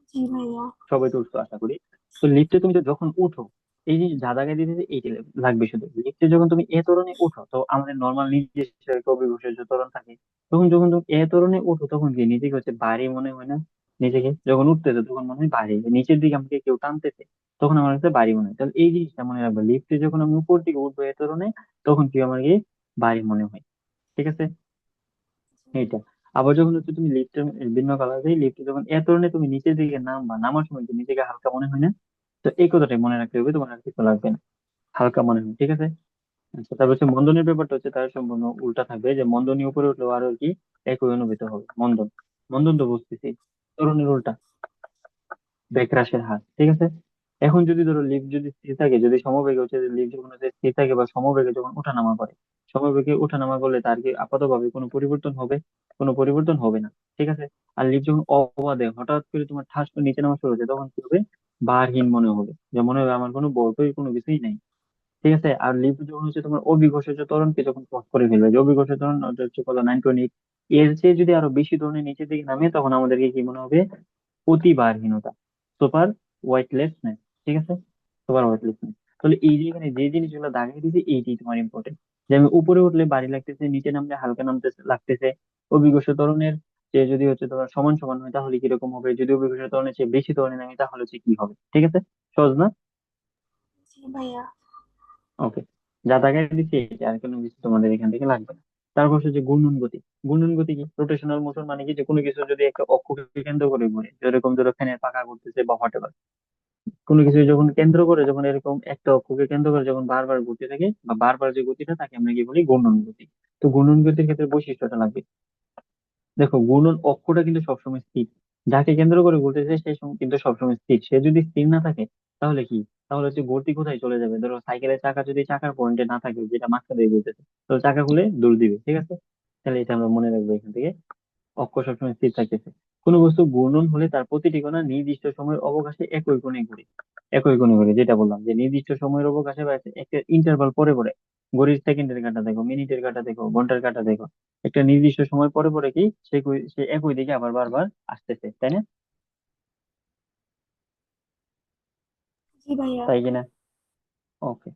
জি ভাইয়া। সবাই তো উঠছো আশা করি। তো লিফটে তুমি তো যখন উঠো, এই যে যা জায়গায় দিতে এইটা লাগবে শুধু। লিফটে যখন তুমি এ তরণে উঠো, তো আমাদের নর্মাল নিজস্ব একটা অভিঘর্ষের যে ত্বরণ থাকে, তখন যখন তুমি এ তরণে উঠো, তখন কি নিজেকে হচ্ছে ভারী মনে হয় না? নিজেকে যখন উঠতেছে তখন মনে হয় ভারী, নিচের দিকে আমাকে কেউ টানতেছে, তখন আমার কাছে ভারী মনে হয়। তাহলে এই জিনিসটা মনে রাখবে, লিফটে যখন আমি উপর দিকে উঠবো এ তরণে, তখন কি আমার কি ভারী মনে হয়। ঠিক আছে, এইটা। আবার যখন হচ্ছে তুমি লিফটের ভিন্ন কালার দিয়ে লিফটে যখন এ ধরনের তুমি নিচের দিকে নামবা, নামার সময় কি নিজেকে হালকা মনে হয় না? তো এই কথাটাই মনে রাখতে হবে, তোমার আর কিছু লাগবে না, হালকা মনে হয়। ঠিক আছে। আচ্ছা, তারপর হচ্ছে মন্দনের ব্যাপারটা হচ্ছে তার সম্পূর্ণ উল্টা থাকবে, যে মন্দনী উপরে উঠলেও আরো কি একই অনুভূত হবে। মন্দন, মন্দন তো বুঝতেছি, তরুণের উল্টা, বেগরাসের হার। ঠিক আছে। এখন যদি ধরো লিফট যদি স্থির থাকে, যদি সমবেগে হচ্ছে লিফট যখন হচ্ছে স্থির থাকে বা সমবেগে যখন ওঠানামা করে, সমবেগে ওঠানামা করলে তার কি আপাতভাবে কোনো পরিবর্তন হবে? কোনো পরিবর্তন হবে না। ঠিক আছে। আর লিফট যখন অবাধে হঠাৎ করে তোমার ঠাস করে নিচে নামা শুরু হচ্ছে, তখন কি হবে? ভারহীন মনে হবে, যে মনে হবে আমার কোনো বলতই কোনো কিছুই নাই। ঠিক আছে। আর লিফট যখন হচ্ছে তোমার অভিঘর্ষজ ত্বরণকে যখন ক্রস করে ফেলবে, যে অভিঘর্ষজ ত্বরণ ওটা হচ্ছে কত, 928, এর চেয়ে যদি আরো বেশি ধরনের নিচের দিকে নামে, তখন আমাদেরকে কি মনে হবে? প্রতিবারহীনতা, সুপার ওয়েটলেসনেস। ঠিক আছে, সুপার ওয়েটলেসনেস। তাহলে এই যে এখানে যে জিনিসগুলো দাগিয়ে দিয়েছে, এইটাই তোমার ইম্পর্টেন্ট। যে আমি উপরে উঠলে ভারী লাগতেছে, নিচে নামলে হালকা নামতে লাগতেছে। অভিঘর্ষ ত্বরণের যে যদি হচ্ছে তোমার সমান সমান হয়, তাহলে কিরকম হবে? যদি অভিঘর্ষ ত্বরণের চেয়ে বেশি ত্বরণে নামি, তাহলে হচ্ছে কি হবে? ঠিক আছে, সহজ না? জি ভাইয়া। ওকে, যা দাগিয়ে দিচ্ছি এটা, আর কোনো কিছু তোমাদের এখান থেকে লাগবে না। তারপর হচ্ছে যে ঘূর্ণন গতি। ঘূর্ণন গতি কি? রোটেশনাল মোশন, মানে কি, যে কোনো কিছু যদি একটা অক্ষকে কেন্দ্র করে ঘুরে, যেরকম ধরো ফ্যানের পাখা ঘুরতেছে বা হোয়াট, কোনো কিছু যখন কেন্দ্র করে, যখন এরকম একটা অক্ষকে কেন্দ্র করে যখন বারবার ঘুরতে থাকে, বা বারবার যে গতিটা, তাকে আমরা কি বলি? ঘূর্ণন গতি। তো ঘূর্ণন গতির ক্ষেত্রে বৈশিষ্ট্যটা লাগবে। দেখো, ঘূর্ণন অক্ষটা কিন্তু সবসময় স্থির, যাকে কেন্দ্র করে ঘুরতেছে সে কিন্তু সবসময় স্থির। সে যদি স্থির না থাকে, তাহলে কি? তাহলে হচ্ছে গতি কোথায় চলে যাবে? ধরো সাইকেলের চাকা যদি চাকার পয়েন্টে না থাকে, যেটা মাঝখান দিয়ে ঘুরতেছে, তো চাকা খুলে দৌড় দিবে। ঠিক আছে, তাহলে এটা আমরা মনে রাখবো এখান থেকে। অক্ষ সবসময় স্থির থাকতেছে। কোন বস্তু ঘূর্ণন হলে তার প্রতিটি কণা নির্দিষ্ট সময়ের অবকাশে একই কোণে ঘুরে। একই কোণে ঘুরে, যেটা বললাম, যে নির্দিষ্ট সময়ের অবকাশে বা একটা ইন্টারভাল পরে পরে। ঘড়ির সেকেন্ডের কাঁটা দেখো, মিনিটের কাঁটা দেখো, ঘন্টার কাঁটা দেখো, একটা নির্দিষ্ট সময় পরে পরে কি সে একই দিকে আবার বারবার আসতেছে, তাই না? জি ভাইয়া। তাই কিনা? ওকে।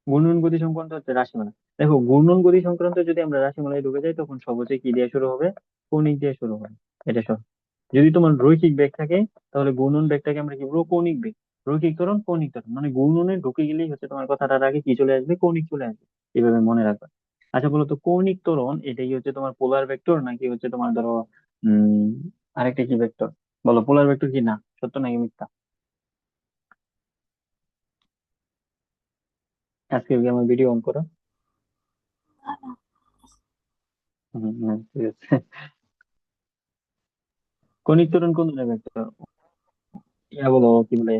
ঘূর্ণন গতি সংক্রান্ত হচ্ছে রাশিমালা। দেখো, ঘূর্ণন গতি সংক্রান্ত যদি আমরা রাশিমালায় ঢুকে যাই, তখন সহজে কি দিয়ে শুরু হবে? কৌণিক দিয়ে শুরু হবে। এটা সব। যদি তোমার রৈখিক বেগ থাকে, তাহলে ঘূর্ণন বেগটাকে আমরা কি বলবো? কৌণিক বেগ। রৈখিক ত্বরণ, কৌণিক ত্বরণ, মানে ঘূর্ণনে ঢুকে গেলেই হচ্ছে তোমার কথাটার আগে কি চলে আসবে? কৌণিক চলে আসবে। এইভাবে মনে রাখবা। আচ্ছা বলো তো, কৌণিক ত্বরণ এটাই হচ্ছে তোমার পোলার ভেক্টর, নাকি হচ্ছে তোমার ধরো উম আরেকটা কি ভেক্টর? বলো, পোলার ভেক্টর কি না, সত্য নাকি মিথ্যা? আজকে কি আমার ভিডিও অন করো? না, না। ঠিক আছে। কৌণিক ত্বরণ কোন ধরনের ভেক্টর? ইয়া বলো, কি বলে?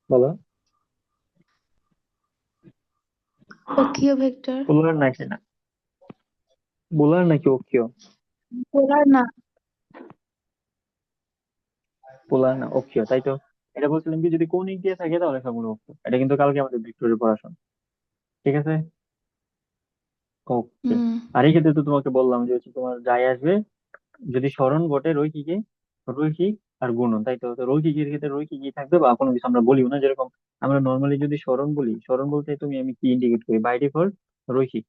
বলো। অক্ষীয় ভেক্টর। পোলার নাকি না, পোলার নাকি অক্ষীয়? পোলার না। পোলার না, অক্ষীয়, তাই তো। এটা বলছিলাম কি, যদি কৌণিক দিয়ে থাকে তাহলে সবগুলো অক্ষীয়। এটা কিন্তু কালকে আমাদের ভেক্টরের পড়াশোনা। ঠিক আছে। ওকে। হুম। আর এই ক্ষেত্রে তো তোমাকে বললাম যে হচ্ছে তোমার যাই আসবে, যদি স্মরণ ঘটে রৈখিকে, রৈখিক আর গুণন, তাই তো। তো রৈখিকের ক্ষেত্রে রৈখিকই থাকবে, বা কোনো কিছু আমরা বলিও না। যেরকম আমরা নর্মালি যদি স্মরণ বলি, স্মরণ বলতে তুমি আমি কি ইন্ডিকেট করি? বাই ডিফল্ট রৈখিক।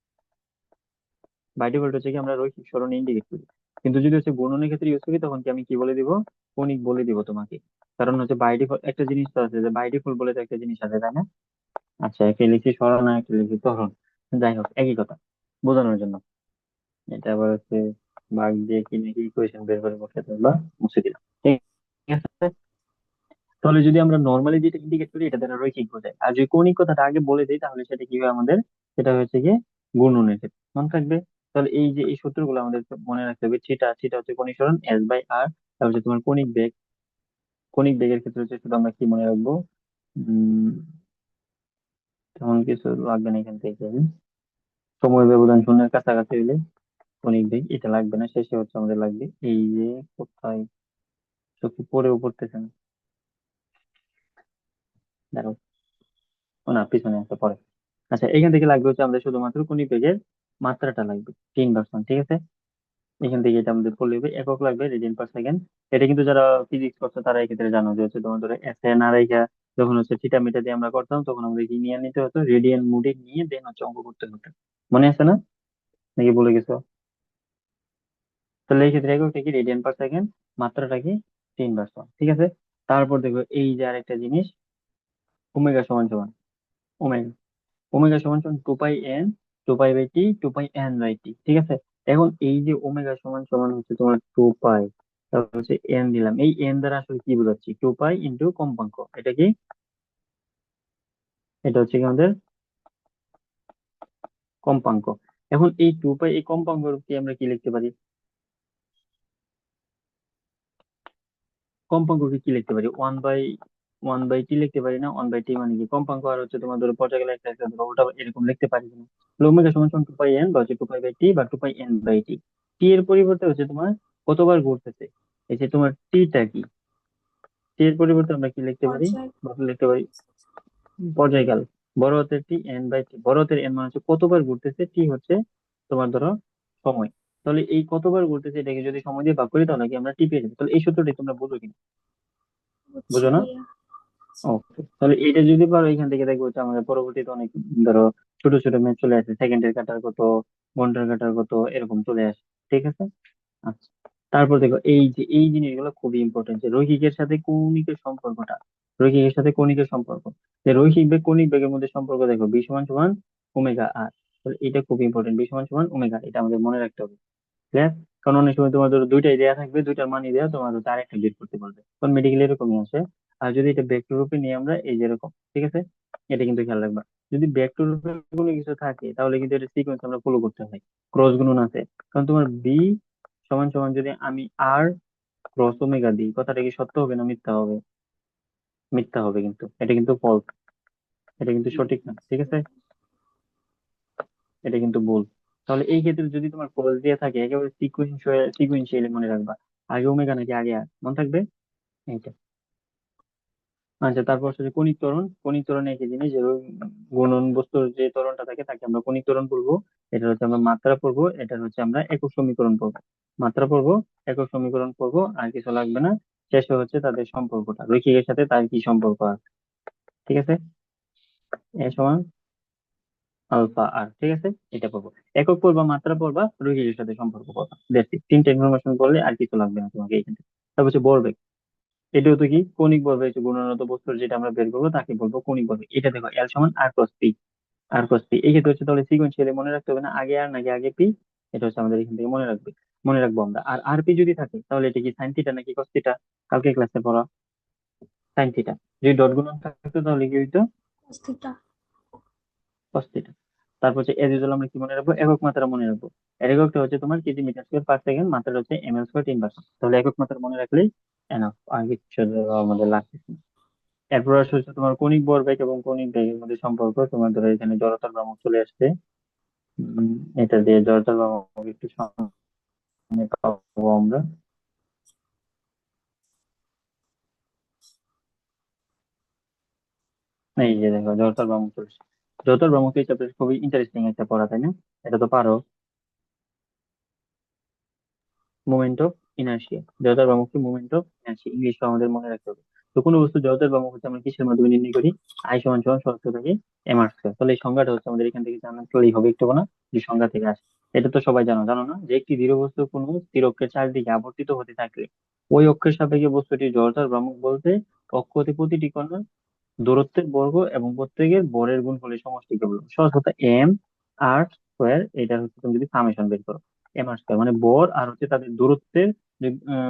বাই ডিফল্ট হচ্ছে কি আমরা রৈখিক স্মরণ ইন্ডিকেট করি। কিন্তু যদি হচ্ছে গুণনের ক্ষেত্রে ইউজ করি, তখন কি আমি কি বলে দিব? কণিক বলে দিব তোমাকে। কারণ হচ্ছে বাই ডিফল্ট একটা জিনিস তো আছে, যে বাই ডিফল্ট বলে তো একটা জিনিস আছে, তাই না? আচ্ছা, একটা লিখি সরণ আর একটা লিখি ত্বরণ। যাই হোক, একই কথা বোঝানোর জন্য। এটা আবার হচ্ছে বাঘ দিয়ে কি নাকি ইকুয়েশন বের করে বসাতে বা মুছে দিলাম। ঠিক আছে। তাহলে যদি আমরা নর্মালি যেটা ইন্ডিকেট করি এটা দ্বারা রৈখিক বোঝায়, আর যদি কৌণিক কথাটা আগে বলে দিই তাহলে সেটা কি হয় আমাদের, সেটা হচ্ছে গিয়ে গুণনের ক্ষেত্রে মনে থাকবে। তাহলে এই যে এই সূত্রগুলো আমাদের মনে রাখতে হবে। থিটা, থিটা হচ্ছে কৌণিক সরণ এস বাই আর। তারপর হচ্ছে তোমার কৌণিক বেগ, কৌণিক বেগের ক্ষেত্রে হচ্ছে শুধু আমরা কি মনে রাখবো, উম তেমন কিছু লাগবে না এখান থেকে। সময় ব্যবধান শূন্যের কাছাকাছি হইলে কৌণিক বেগ, এটা লাগবে না। শেষে হচ্ছে আমাদের লাগবে এই যে কোথায় চোখে পড়েও পড়তেছে না, দাঁড়াও, ও না পিছনে আছে পরে। আচ্ছা, এখান থেকে লাগবে হচ্ছে আমাদের শুধুমাত্র কণিক বেগের মাত্রাটা লাগবে 3%, ঠিক আছে? এখান থেকে এটা আমাদের পড়লে হবে, একক লাগবে রেডিয়ান পার সেকেন্ড। এটা কিন্তু যারা ফিজিক্স করছে তারা এই ক্ষেত্রে জানো যে হচ্ছে তোমার ধরো এসে না রেখা যখন হচ্ছে থিটা মিটা দিয়ে আমরা করতাম তখন আমাদের কি নিয়ে নিতে হতো, রেডিয়ান মোডে নিয়ে দেন হচ্ছে অঙ্ক করতে হতো। মনে আছে না, নাকি বলে গেছো? তাহলে এই ক্ষেত্রে এককটা কি রেডিয়ান পার সেকেন্ড, মাত্রাটা কি 3%, ঠিক আছে? তারপর দেখো এই যে আরেকটা জিনিস, ওমেগা সমান সমান ওমেগা, ওমেগা সমান সমান 2 pi N, 2 pi by T, 2 pi N by T, ঠিক আছে? এখন এই যে ওমেগা সমান সমান হচ্ছে তোমার 2 পাই, তারপর হচ্ছে এন দিলাম, এই এন দ্বারা আসলে কি বোঝাচ্ছি, 2 পাই ইন্টু কম্পাঙ্ক, এটা কি, এটা হচ্ছে কি আমাদের কম্পাঙ্ক। এখন এই 2 পাই এই কম্পাঙ্ক কি আমরা কি লিখতে পারি, কম্পাঙ্ককে কি লিখতে পারি, 1/1/টি লিখতে পারি না? 1/টি মানে কি কম্পাঙ্ক, আর হচ্ছে তোমার ধরো পর্যায়কালে একটা একটা ধরো ওটা এরকম লিখতে পারি কিনা। ওমেগা সমান সমান 2 পাই এন বা হচ্ছে 2 পাই বাই টি বা 2 পাই এন বাই টি। টি এর পরিবর্তে হচ্ছে তোমার কতবার ঘুরতেছে, এই যে তোমার টিটা কি, টি এর পরিবর্তে আমরা কি লিখতে পারি, পর্যায়। বা লিখতে পারি পর্যায়কাল। বড় হাতের টি এন বাই টি, বড় হাতের এন মানে হচ্ছে কতবার ঘুরতেছে, টি হচ্ছে তোমার ধরো সময়। তাহলে এই কতবার ঘুরতেছে এটাকে যদি সময় দিয়ে ভাগ করি তাহলে কি আমরা টি পেয়ে যাবো। তাহলে এই সূত্রটি তোমরা বুঝো কিনা, বুঝছি বুঝো না? ভাইয়া। ওকে, তাহলে এটা যদি পারো এখান থেকে দেখবো হচ্ছে আমাদের পরবর্তীতে অনেক ধরো ছোট ছোট ম্যাথ চলে আসে, সেকেন্ডের কাটার কত, ঘন্টার কাটার কত, এরকম চলে আসে। ঠিক আছে। আচ্ছা, তারপর দেখো এই যে এই জিনিসগুলো খুবই ইম্পর্টেন্ট, যে রৈখিকের সাথে কৌণিকের সম্পর্কটা, রৈখিকের সাথে কৌণিকের সম্পর্ক, যে রৈখিক বেগ কৌণিক বেগের মধ্যে সম্পর্ক দেখো বি সমান সমান ওমেগা আর। এটা খুব ইম্পর্টেন্ট, বি সমান সমান ওমেগা, এটা আমাদের মনে রাখতে হবে। ক্লিয়ার? কারণ অনেক সময় তোমার ধরো দুইটাই দেয়া থাকবে, দুইটার মানই দেয়া, তোমার হচ্ছে আরেকটা বের করতে পারবে, কারণ মেডিকেল এরকমই আসে। আর যদি এটা ভেক্টর রূপে নিয়ে আমরা এই যেরকম, ঠিক আছে, এটা কিন্তু খেয়াল রাখবা। যদি ভেক্টর রূপে কোনো কিছু থাকে তাহলে কিন্তু এটা সিকোয়েন্স আমরা ফলো করতে হয়, ক্রস গুণন আছে। কারণ তোমার বি সমান সমান যদি আমি আর ক্রস ওমেগা দিই, কথাটা কি সত্য হবে না মিথ্যা হবে? মিথ্যা হবে, কিন্তু এটা কিন্তু ফলস, এটা কিন্তু সঠিক না, ঠিক আছে, এটা কিন্তু ভুল। তাহলে এই ক্ষেত্রে যদি তোমার ক্রস দিয়ে থাকে একেবারে সিকুয়েন্সিয়ালি মনে রাখবা, আগে ওমেগা নাকি আগে আর, মনে থাকবে এইটা। আচ্ছা, তারপর হচ্ছে কণিক ত্বরণ, কণিক ত্বরণ একই জিনিস, যে গুণন বস্তুর যে ত্বরণটা থাকে তাকে আমরা কণিক ত্বরণ পড়বো। এটা হচ্ছে আমরা মাত্রা পড়বো, এটা হচ্ছে আমরা একক সমীকরণ পড়বো। মাত্রা পড়বো, একক সমীকরণ পড়বো, আর কিছু লাগবে না। শেষে হচ্ছে তাদের সম্পর্কটা, রৈখিকের সাথে তার কি সম্পর্ক আছে, ঠিক আছে, এ সমান আলফা আর, ঠিক আছে, এটা পড়বো। একক পড়বা, মাত্রা পড়বা, রৈখিকের সাথে সম্পর্ক পড়বা, দ্যাটস ইট। তিনটা ইনফরমেশন করলে আর কিছু লাগবে না তোমাকে এইখান থেকে। তারপর হচ্ছে ভরবেগ, এটাও তো কি কৌণিক ভরবেগ, হচ্ছে গুণনত বস্তুর যেটা আমরা বের করবো তাকে বলবো কৌণিক ভরবেগ। এটা দেখো এল সমান আর ক্রস পি, আর ক্রস পি, এই ক্ষেত্রে হচ্ছে তাহলে সিকোয়েন্সিয়ালি মনে রাখতে হবে না, আগে আর নাকি আগে পি, এটা হচ্ছে আমাদের এখান থেকে মনে রাখবো আমরা। আর আর পি যদি থাকে তাহলে এটা কি সাইন থিটা নাকি কস থিটা, কালকে ক্লাসে পড়া সাইন থিটা। যদি ডট গুণন থাকতো তাহলে কি হইতো, অস্থিরতা। Cos theta. তারপর হচ্ছে এজ ইউজুয়াল আমরা কি মনে রাখবো, একক মাত্রা মনে রাখবো। এর এককটা হচ্ছে তোমার KG metre square per second, মাত্রা হচ্ছে এমএল স্কোয়ার 3%। তাহলে একক মাত্রা মনে রাখলেই এনাফ, আর কিছু আমাদের লাগতেছে না। এরপর আসলে হচ্ছে তোমার কৌণিক ভরবেগ এবং কৌণিক বেগের মধ্যে সম্পর্ক। তোমার ধরো এখানে জড়তার ভ্রামক চলে আসছে, উম, এটা দিয়ে জড়তার ভ্রামক একটু সামনে পাবো আমরা। এই যে দেখো জড়তার ভ্রামক চলছে, জড়তার ভ্রামক এই চ্যাপ্টার খুবই ইন্টারেস্টিং একটা পড়া, তাই না? এটা তো পারো, মোমেন্ট অফ ইনার্শিয়া, জড়তার ভ্রামক কি মোমেন্ট অফ ইনার্শিয়া, ইংলিশ আমাদের মনে রাখতে হবে। তো কোনো বস্তু জড়তার ভ্রামক হচ্ছে আমরা কিসের মাধ্যমে নির্ণয় করি, আই সমান সমান শর্ত থেকে এম আর স্কয়ার। তাহলে এই সংজ্ঞাটা হচ্ছে আমাদের এখান থেকে জানলেই হবে একটু না, যে সংজ্ঞা থেকে আসে। এটা তো সবাই জানো, জানো না, যে একটি দৃঢ় বস্তু কোনো স্থির অক্ষের চারিদিকে আবর্তিত হতে থাকলে ওই অক্ষের সাপেক্ষে বস্তুটি জড়তার ভ্রামক বলতে অক্ষ হতে প্রতিটি কণার দূরত্বের বর্গ এবং প্রত্যেকের ভরের গুণফলের সমষ্টিকে বলবো। সহজ কথা, এম আর স্কোয়ার, এটা হচ্ছে তুমি যদি সামেশন বের করো, এম আর স্কোয়ার মানে বর আর হচ্ছে তাদের দূরত্বের যে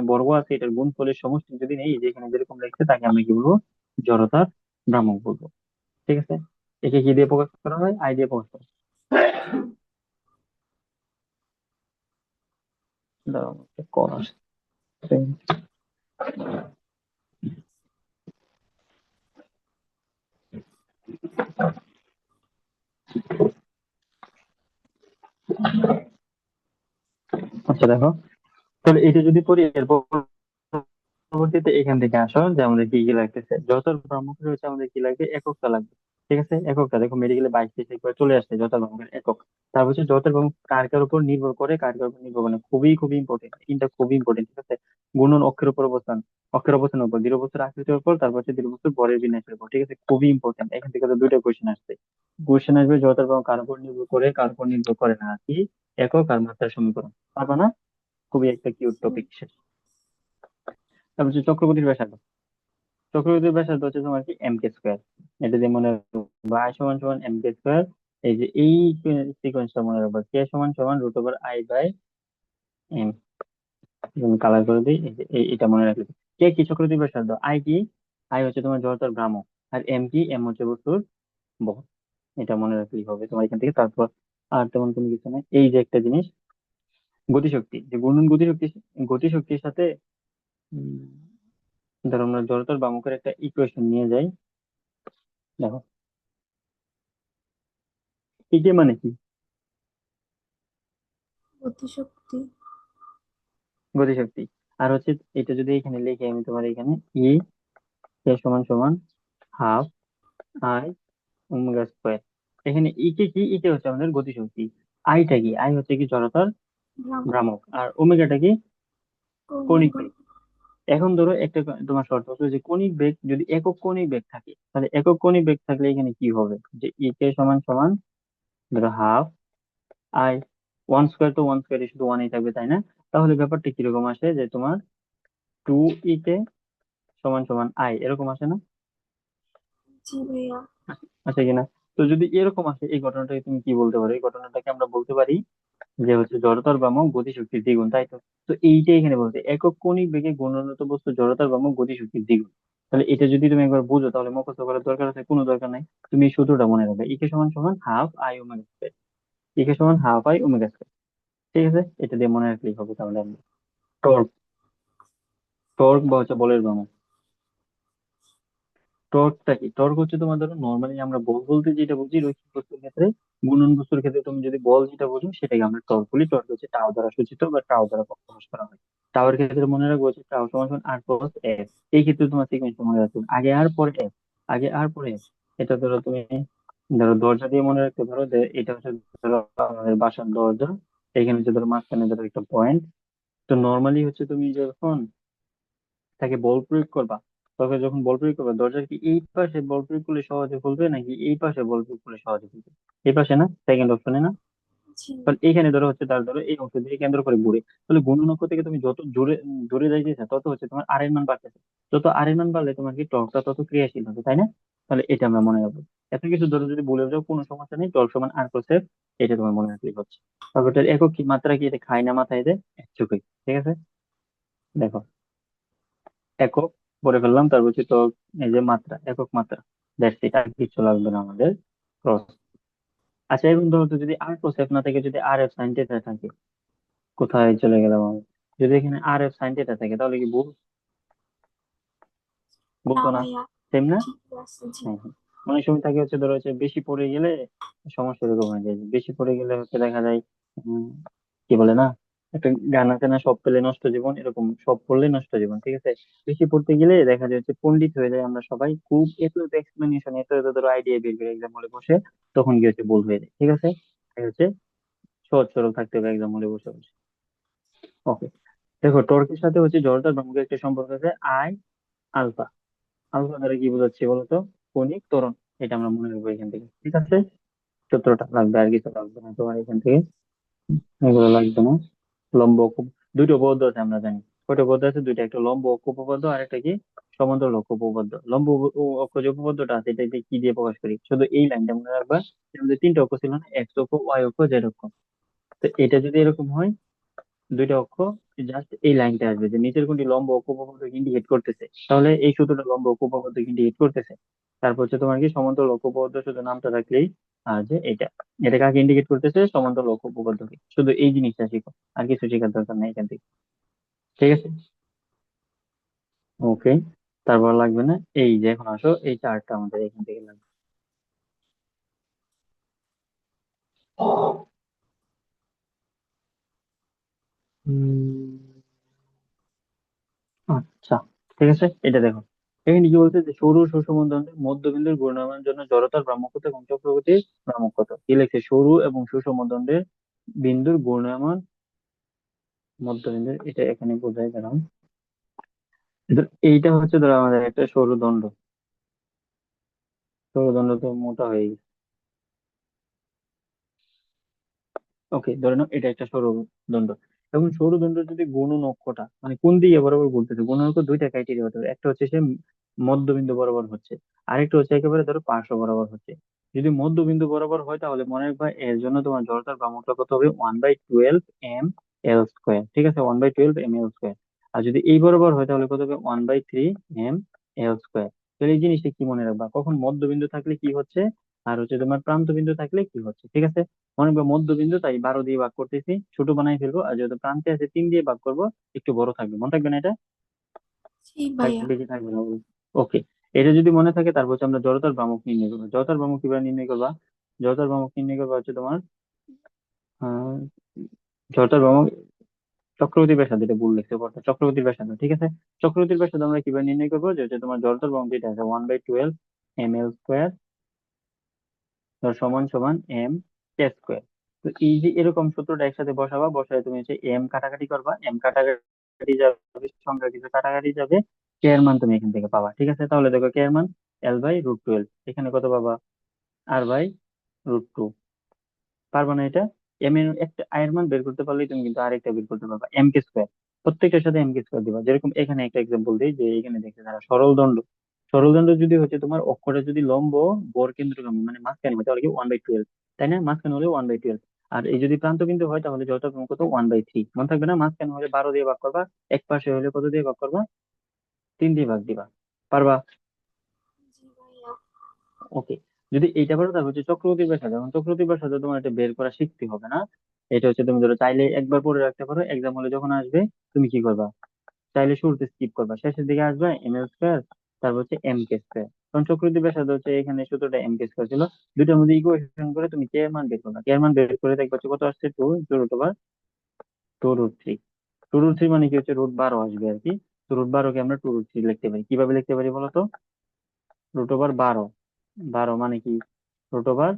বর্গ আছে এটার গুণফলের সমষ্টি যদি নেই, যেখানে যেরকম লিখছে তাকে আমরা কি বলবো, জড়তার ভ্রামক বলবো। ঠিক আছে, একে কি দিয়ে প্রকাশ করা হয়, আই দিয়ে প্রকাশ করা হয়। দাঁড়াও, একটা কল আসছে। আচ্ছা দেখো, তাহলে এটা যদি পড়ি এরপর পরবর্তীতে এখান থেকে আসো যে আমাদের কি কি লাগতেছে, যতর ভ্রামকের হচ্ছে আমাদের কি লাগবে, এককটা লাগবে। ঠিক আছে, এককটা দেখো মেডিকেলে 22 23 করে চলে আসছে যতর ভ্রামকের একক। তারপর হচ্ছে যতর ভ্রামক কার কার উপর নির্ভর করে, কার কার উপর নির্ভর করে না, খুবই খুবই ইম্পর্টেন্ট, তিনটা খুবই ইম্পর্টেন্ট। ঠিক আছে, গুণন অক্ষের উপর অবস্থান, অক্ষের অবস্থানের উপর, দৃঢ় বস্তুর আকৃতির উপর, তারপর হচ্ছে দৃঢ় বস্তুর ভরের বিন্যাসের উপর। ঠিক আছে, খুবই ইম্পর্টেন্ট, এখান থেকে তো দুইটা কোশ্চেন আসছে। কোশ্চেন আসবে যতর ভ্রামক কার উপর নির্ভর করে, কার উপর নির্ভর করে না, আর কি একক আর মাত্রার সমীকরণ, পাবা না? খুবই একটা কিউট টপিক। তারপর হচ্ছে চক্রবর্তীর ব্যাসার্ধ, চক্রবর্তীর ব্যাসার্ধ হচ্ছে তোমার কি এম কে স্কোয়ার। এটা যে মনে রাখবো, আই সমান সমান এম কে স্কোয়ার। এই যে এই সিকোয়েন্সটা মনে রাখবো, কে সমান সমান root over I by M. Colour করে দিই, এই যে এটা মনে রাখবে। কে কি চক্রবর্তীর ব্যাসার্ধ, আই কি, আই হচ্ছে তোমার জড়তার ভ্রামক, আর এম কি, এম হচ্ছে বস্তুর বহর। এটা মনে রাখলেই হবে তোমার এখান থেকে। তারপর আর তেমন কোনো কিছু নাই। এই যে একটা জিনিস, গতিশক্তি, যে গুণন গতিশক্তি, গতিশক্তির সাথে উম, ধরো আমরা জড়তার ভ্রামকের একটা ইকুয়েশন নিয়ে যাই। দেখো, ইকে মানে কি, গতিশক্তি। গতিশক্তি। আর হচ্ছে এটা যদি এখানে লিখে আমি তোমার এখানে ই কে সমান সমান হাফ আই ওমেগা স্কোয়ার। এখানে ই কে কি, ই কে হচ্ছে আমাদের গতিশক্তি, আইটা কি, আই হচ্ছে কি জড়তার ভ্রামক। ভ্রামক, আর ওমেগাটা কি, কৌণিক কৌণিক বেগ। এখন ধরো একটা তোমার শর্ত হচ্ছে যে কৌণিক বেগ যদি একক কৌণিক বেগ থাকে, তাহলে একক কৌণিক বেগ থাকলে এখানে কি হবে, যে ই কে সমান সমান ধরো হাফ আই, ওয়ান স্কোয়ার তো ওয়ান স্কোয়ার শুধু ওয়ানই থাকবে তাই না? তাহলে ব্যাপারটা কিরকম আসে, যে তোমার টু ই কে সমান সমান আই, এরকম আসে না? জি ভাইয়া। আছে কিনা? তো যদি এরকম আসে, এই ঘটনাটাকে তুমি কি বলতে পারো, এই ঘটনাটাকে আমরা বলতে পারি যে হচ্ছে জড়তার ভ্রামক গতিশক্তির দ্বিগুণ, তাই তো? তো এইটাই এখানে বলতে, একক কৌণিক বেগে গুণনত বস্তু জড়তার ভ্রামক গতিশক্তির দ্বিগুণ। তাহলে এটা যদি তুমি একবার বুঝো তাহলে মুখস্থ করার দরকার আছে কোনো দরকার নাই। তুমি এই সূত্রটা মনে রাখবে, ইকে সমান সমান হাফ আই ওমেগা স্কয়ার, ইকে সমান হাফ আই ওমেগা স্কয়ার। ঠিক আছে, এটা দিয়ে মনে রাখলেই হবে। তাহলে আমরা টর্ক, টর্ক বা হচ্ছে বলের ভ্রামক, টর্কটা কি, টর্ক হচ্ছে তোমার ধরো নর্মালি আমরা বল বলতে যেটা বুঝি রৈখিক বস্তুর ক্ষেত্রে, গুণন বস্তুর ক্ষেত্রে তুমি যদি বল যেটা বুঝো সেটাকে আমরা টর্ক বলি। টর্ক হচ্ছে টাও দ্বারা সূচিত বা টাও দ্বারা প্রকাশ করা হয়। টাওয়ার ক্ষেত্রে মনে রাখবো হচ্ছে টাও সমান সমান আর ক্রস এফ। এই ক্ষেত্রে তোমার সিকোয়েন্স মনে রাখবে, আগে আর পরে এফ, আগে আর পরে এফ। এটা ধরো তুমি ধরো দরজা দিয়ে মনে রাখতে পারো যে এটা হচ্ছে ধরো আমাদের বাসার দরজা, এখানে হচ্ছে ধরো মাঝখানে ধরো একটা পয়েন্ট। তো নর্মালি হচ্ছে তুমি যখন তাকে বল প্রয়োগ করবা, তখন যখন বল প্রয়োগ করবে দরজার কি এই পাশে বল প্রয়োগ করলে সহজে খুলবে নাকি এই পাশে বল প্রয়োগ করলে সহজে খুলবে, এই পাশে না, সেকেন্ড অপশনে না? জি। তাহলে এখানে ধরো হচ্ছে তার ধরো এই অংশ দিয়ে কেন্দ্র করে ঘুরে, তাহলে গুণন অক্ষ থেকে তুমি যত দূরে দূরে যাইতেছে তত হচ্ছে তোমার আর এর মান বাড়তেছে, যত আর এর মান বাড়লে তোমার কি টর্কটা তত ক্রিয়াশীল হবে, তাই না? তাহলে এটা আমরা মনে রাখবো। এত কিছু ধরো যদি ভুলে যাও কোনো সমস্যা নেই, টর্ক সমান আর কোসেক, এটা তোমার মনে রাখলেই হচ্ছে। তারপর এটার একক কি, মাত্রা কি, এটা খাই না মাথায় দেয় একচুকুই। ঠিক আছে, দেখো একক পড়ে ফেললাম, তারপর হচ্ছে তো এই যে মাত্রা, একক মাত্রা, দ্যাটস ইট, আর কিছু লাগবে না আমাদের। ক্রস। আচ্ছা এখন ধরো তো যদি আর ক্রস এফ না থাকে, যদি আর এফ সাইন থিটা থাকে, কোথায় চলে গেলাম আমি, যদি এখানে আর এফ সাইন থিটা থাকে তাহলে কি ভুল, না বলতো না, ভাইয়া, সেম না? ঠিক আছে। জি। হ্যাঁ হ্যাঁ, অনেক সময় থাকে হচ্ছে ধরো হচ্ছে বেশি পড়ে গেলে সমস্যা এরকম হয়ে যায়, যে বেশি পড়ে গেলে হচ্ছে দেখা যায় উম, কি বলে না, একটা গান আছে না, সব পেলে নষ্ট জীবন, এরকম সব পড়লে নষ্ট জীবন। ঠিক আছে, বেশি পড়তে গেলে দেখা যায় হচ্ছে পণ্ডিত হয়ে যায় আমরা সবাই, খুব এত এত এক্সপ্লেনেশন, এত এত ধরো আইডিয়া বের করে এক্সাম হলে বসে, তখন কি হচ্ছে ভুল হয়ে যায়। ঠিক আছে, তাই হচ্ছে সহজ সরল থাকতে হবে এক্সাম হলে বসে বসে। ওকে, দেখো টর্কের সাথে হচ্ছে জড়তার ভ্রামকের একটা সম্পর্ক আছে, আই আলফা। আলফা দ্বারা কি বোঝাচ্ছে বলতো, কৌণিক ত্বরণ। এটা আমরা মনে রাখবো এখান থেকে। ঠিক আছে, সূত্রটা লাগবে, আর কিছু লাগবে না তোমার এখান থেকে। এগুলো লাগবে না। লম্ব অক্ষ, দুইটা উপপাদ্য আছে আমরা জানি। কয়টা উপপাদ্য আছে? দুইটা, একটা লম্ব অক্ষ উপপাদ্য আর একটা কি সমান্তরাল অক্ষ উপপাদ্য। লম্ব অক্ষ যে উপপাদ্যটা আছে এটা কি দিয়ে প্রকাশ করি? শুধু এই লাইনটা মনে রাখবা, এর মধ্যে তিনটা অক্ষ ছিল না, এক্স অক্ষ, ওয়াই অক্ষ, জেড অক্ষ। তো এটা যদি এরকম হয়, দুইটা অক্ষ, জাস্ট এই লাইনটা আসবে যে নিচের কোনটি লম্ব অক্ষ উপপাদ্যকে ইন্ডিকেট করতেছে, তাহলে এই সূত্রটা লম্ব অক্ষ উপপাদ্যকে ইন্ডিকেট করতেছে। তারপর হচ্ছে তোমার কি সমান্তরাল অক্ষ উপপাদ্য, শুধু নামটা রাখলেই যে এটা, এটা কাকে ইন্ডিকেট করতেছে? সমান্তরাল অক্ষ উপপাদ্যকে। শুধু এই জিনিসটা শিখো, আর কিছু শেখার দরকার নেই এখান থেকে। ঠিক আছে, ওকে। তারপর লাগবে না, এই যে এখন আসো, এই চারটা আমাদের এখান থেকে লাগবে। উম, আচ্ছা, ঠিক আছে, এটা দেখো। এখানে কি বলছে যে সৌর সুষমদণ্ডের মধ্যবিন্দুর ঘূর্ণায়মানের জন্য জড়তার ভ্রামক কত এবং চক্রগতির ভ্রামক কত? কি লিখছে? সৌর এবং সুষমদণ্ডের বিন্দুর ঘূর্ণায়মান মধ্যবিন্দুর, এটা এখানে বোঝাই গেলাম। এইটা হচ্ছে ধরো আমাদের একটা সৌরদণ্ড। সৌরদণ্ড তো মোটা হয়ে গেছে। ওকে, ধরে নাও এটা একটা সৌরদণ্ড। এখন সৌরদণ্ডের যদি গুণন অক্ষটা মানে কোন দিকে বরাবর ঘুরতেছে, গুণন অক্ষ দুইটা ক্রাইটেরিয়া হতে হবে। একটা হচ্ছে সে মধ্যবিন্দু বরাবর হচ্ছে, আরেকটা হচ্ছে একেবারে ধরো পার্শ্ব বরাবর হচ্ছে। যদি মধ্যবিন্দু বরাবর হয় তাহলে মনে রাখবা এর জন্য তোমার জড়তার ভ্রামকটা কত হবে? 1/12 m l স্কোয়ার। ঠিক আছে, 1/12 m l স্কোয়ার। আর যদি এই বরাবর হয় তাহলে কত হবে? 1/3 m l স্কোয়ার। তাহলে এই জিনিসটা কি মনে রাখবা, কখন মধ্যবিন্দু থাকলে কি হচ্ছে, আর হচ্ছে তোমার প্রান্ত বিন্দু থাকলে কি হচ্ছে। ঠিক আছে, মনে করো মধ্যবিন্দু, তাই 12 দিয়ে ভাগ করতেছি, ছোট বানাই ফেলবো। আর যেহেতু প্রান্তে আছে 3 দিয়ে ভাগ করবো, একটু বড় থাকবে। মনে থাকবে না এটা? জি ভাইয়া। থাকবে কি থাকবে না? ওকে, এটা যদি মনে থাকে তারপর হচ্ছে আমরা জড়তার ভ্রামক নির্ণয় করবো। জড়তার ভ্রামক কিভাবে নির্ণয় করবা? জড়তার ভ্রামক নির্ণয় করবা হচ্ছে তোমার আহ জড়তার ভ্রামক চক্রবর্তী ব্যাসার্ধ, এটা ভুল লিখতে পারতো, চক্রবর্তীর ব্যাসার্ধ। ঠিক আছে, চক্রবর্তীর ব্যাসার্ধ আমরা কিভাবে নির্ণয় করবো? যে হচ্ছে তোমার জড়তার ভ্রামক যেটা আছে 1/12 ml স্কোয়ার সমান সমান m k স্কোয়ার। তো এই যে এরকম সূত্রটা একসাথে বসাবা, বসায় তুমি হচ্ছে এম কাটাকাটি করবা, এম কাটাকাটি যাবে, সংখ্যা কিছু কাটাকাটি যাবে, কে এর মান তুমি এখান থেকে পাবা। ঠিক আছে, তাহলে দেখো কে এর মান L/√12, এখানে কত পাবা? R/√2। পারবা না এটা? এম এর একটা আয়ের মান বের করতে পারলেই তুমি কিন্তু আরেকটা বের করতে পারবা, m k স্কোয়ার। প্রত্যেকটার সাথে m k স্কোয়ার দিবা। যেরকম এখানে একটা এক্সাম্পল দিই, যে এখানে দেখতে তারা সরল দণ্ড, সরল দণ্ড যদি হচ্ছে তোমার অক্ষটা যদি লম্ব বর কেন্দ্রগামী মানে মাঝখানে হয় তাহলে কি 1/12, তাই না? মাঝখানে হলে 1/12। আর এই যদি প্রান্ত বিন্দু হয় তাহলে যথাক্রমে কত? 1/3। মনে থাকবে না? মাঝখানে হলে 12 দিয়ে ভাগ করবা, এক পাশে হলে কত দিয়ে ভাগ করবা? 3 দিয়ে ভাগ দিবা। পারবা? জি ভাইয়া। ওকে, যদি এইটা পারো তারপর হচ্ছে চক্রবর্তী ব্যাসার্ধ। এখন চক্রবর্তী ব্যাসার্ধ তোমার এটা বের করা শিখতে হবে না? এটা হচ্ছে তুমি ধরো চাইলে একবার পড়ে রাখতে পারো, এক্সাম হলে যখন আসবে তুমি কি করবা? চাইলে শুরুতে স্কিপ করবা, শেষের দিকে আসবে ml স্কোয়ার, তারপর হচ্ছে m k স্কোয়ার। কারণ চক্রবর্তী ব্যাসার্ধ হচ্ছে এখানে সূত্রটা m k স্কোয়ার ছিল। দুইটার মধ্যে ইকুয়েশন করে তুমি কে এর মান বের করবা, কে এর মান বের করে দেখবা হচ্ছে কত আসছে? 2 √2 2 √3 মানে কি হচ্ছে √12 আসবে আর কি। তো √12 কে আমরা 2 √3 লিখতে পারি। কিভাবে লিখতে পারি বলো তো? √12, 12 মানে কি? √4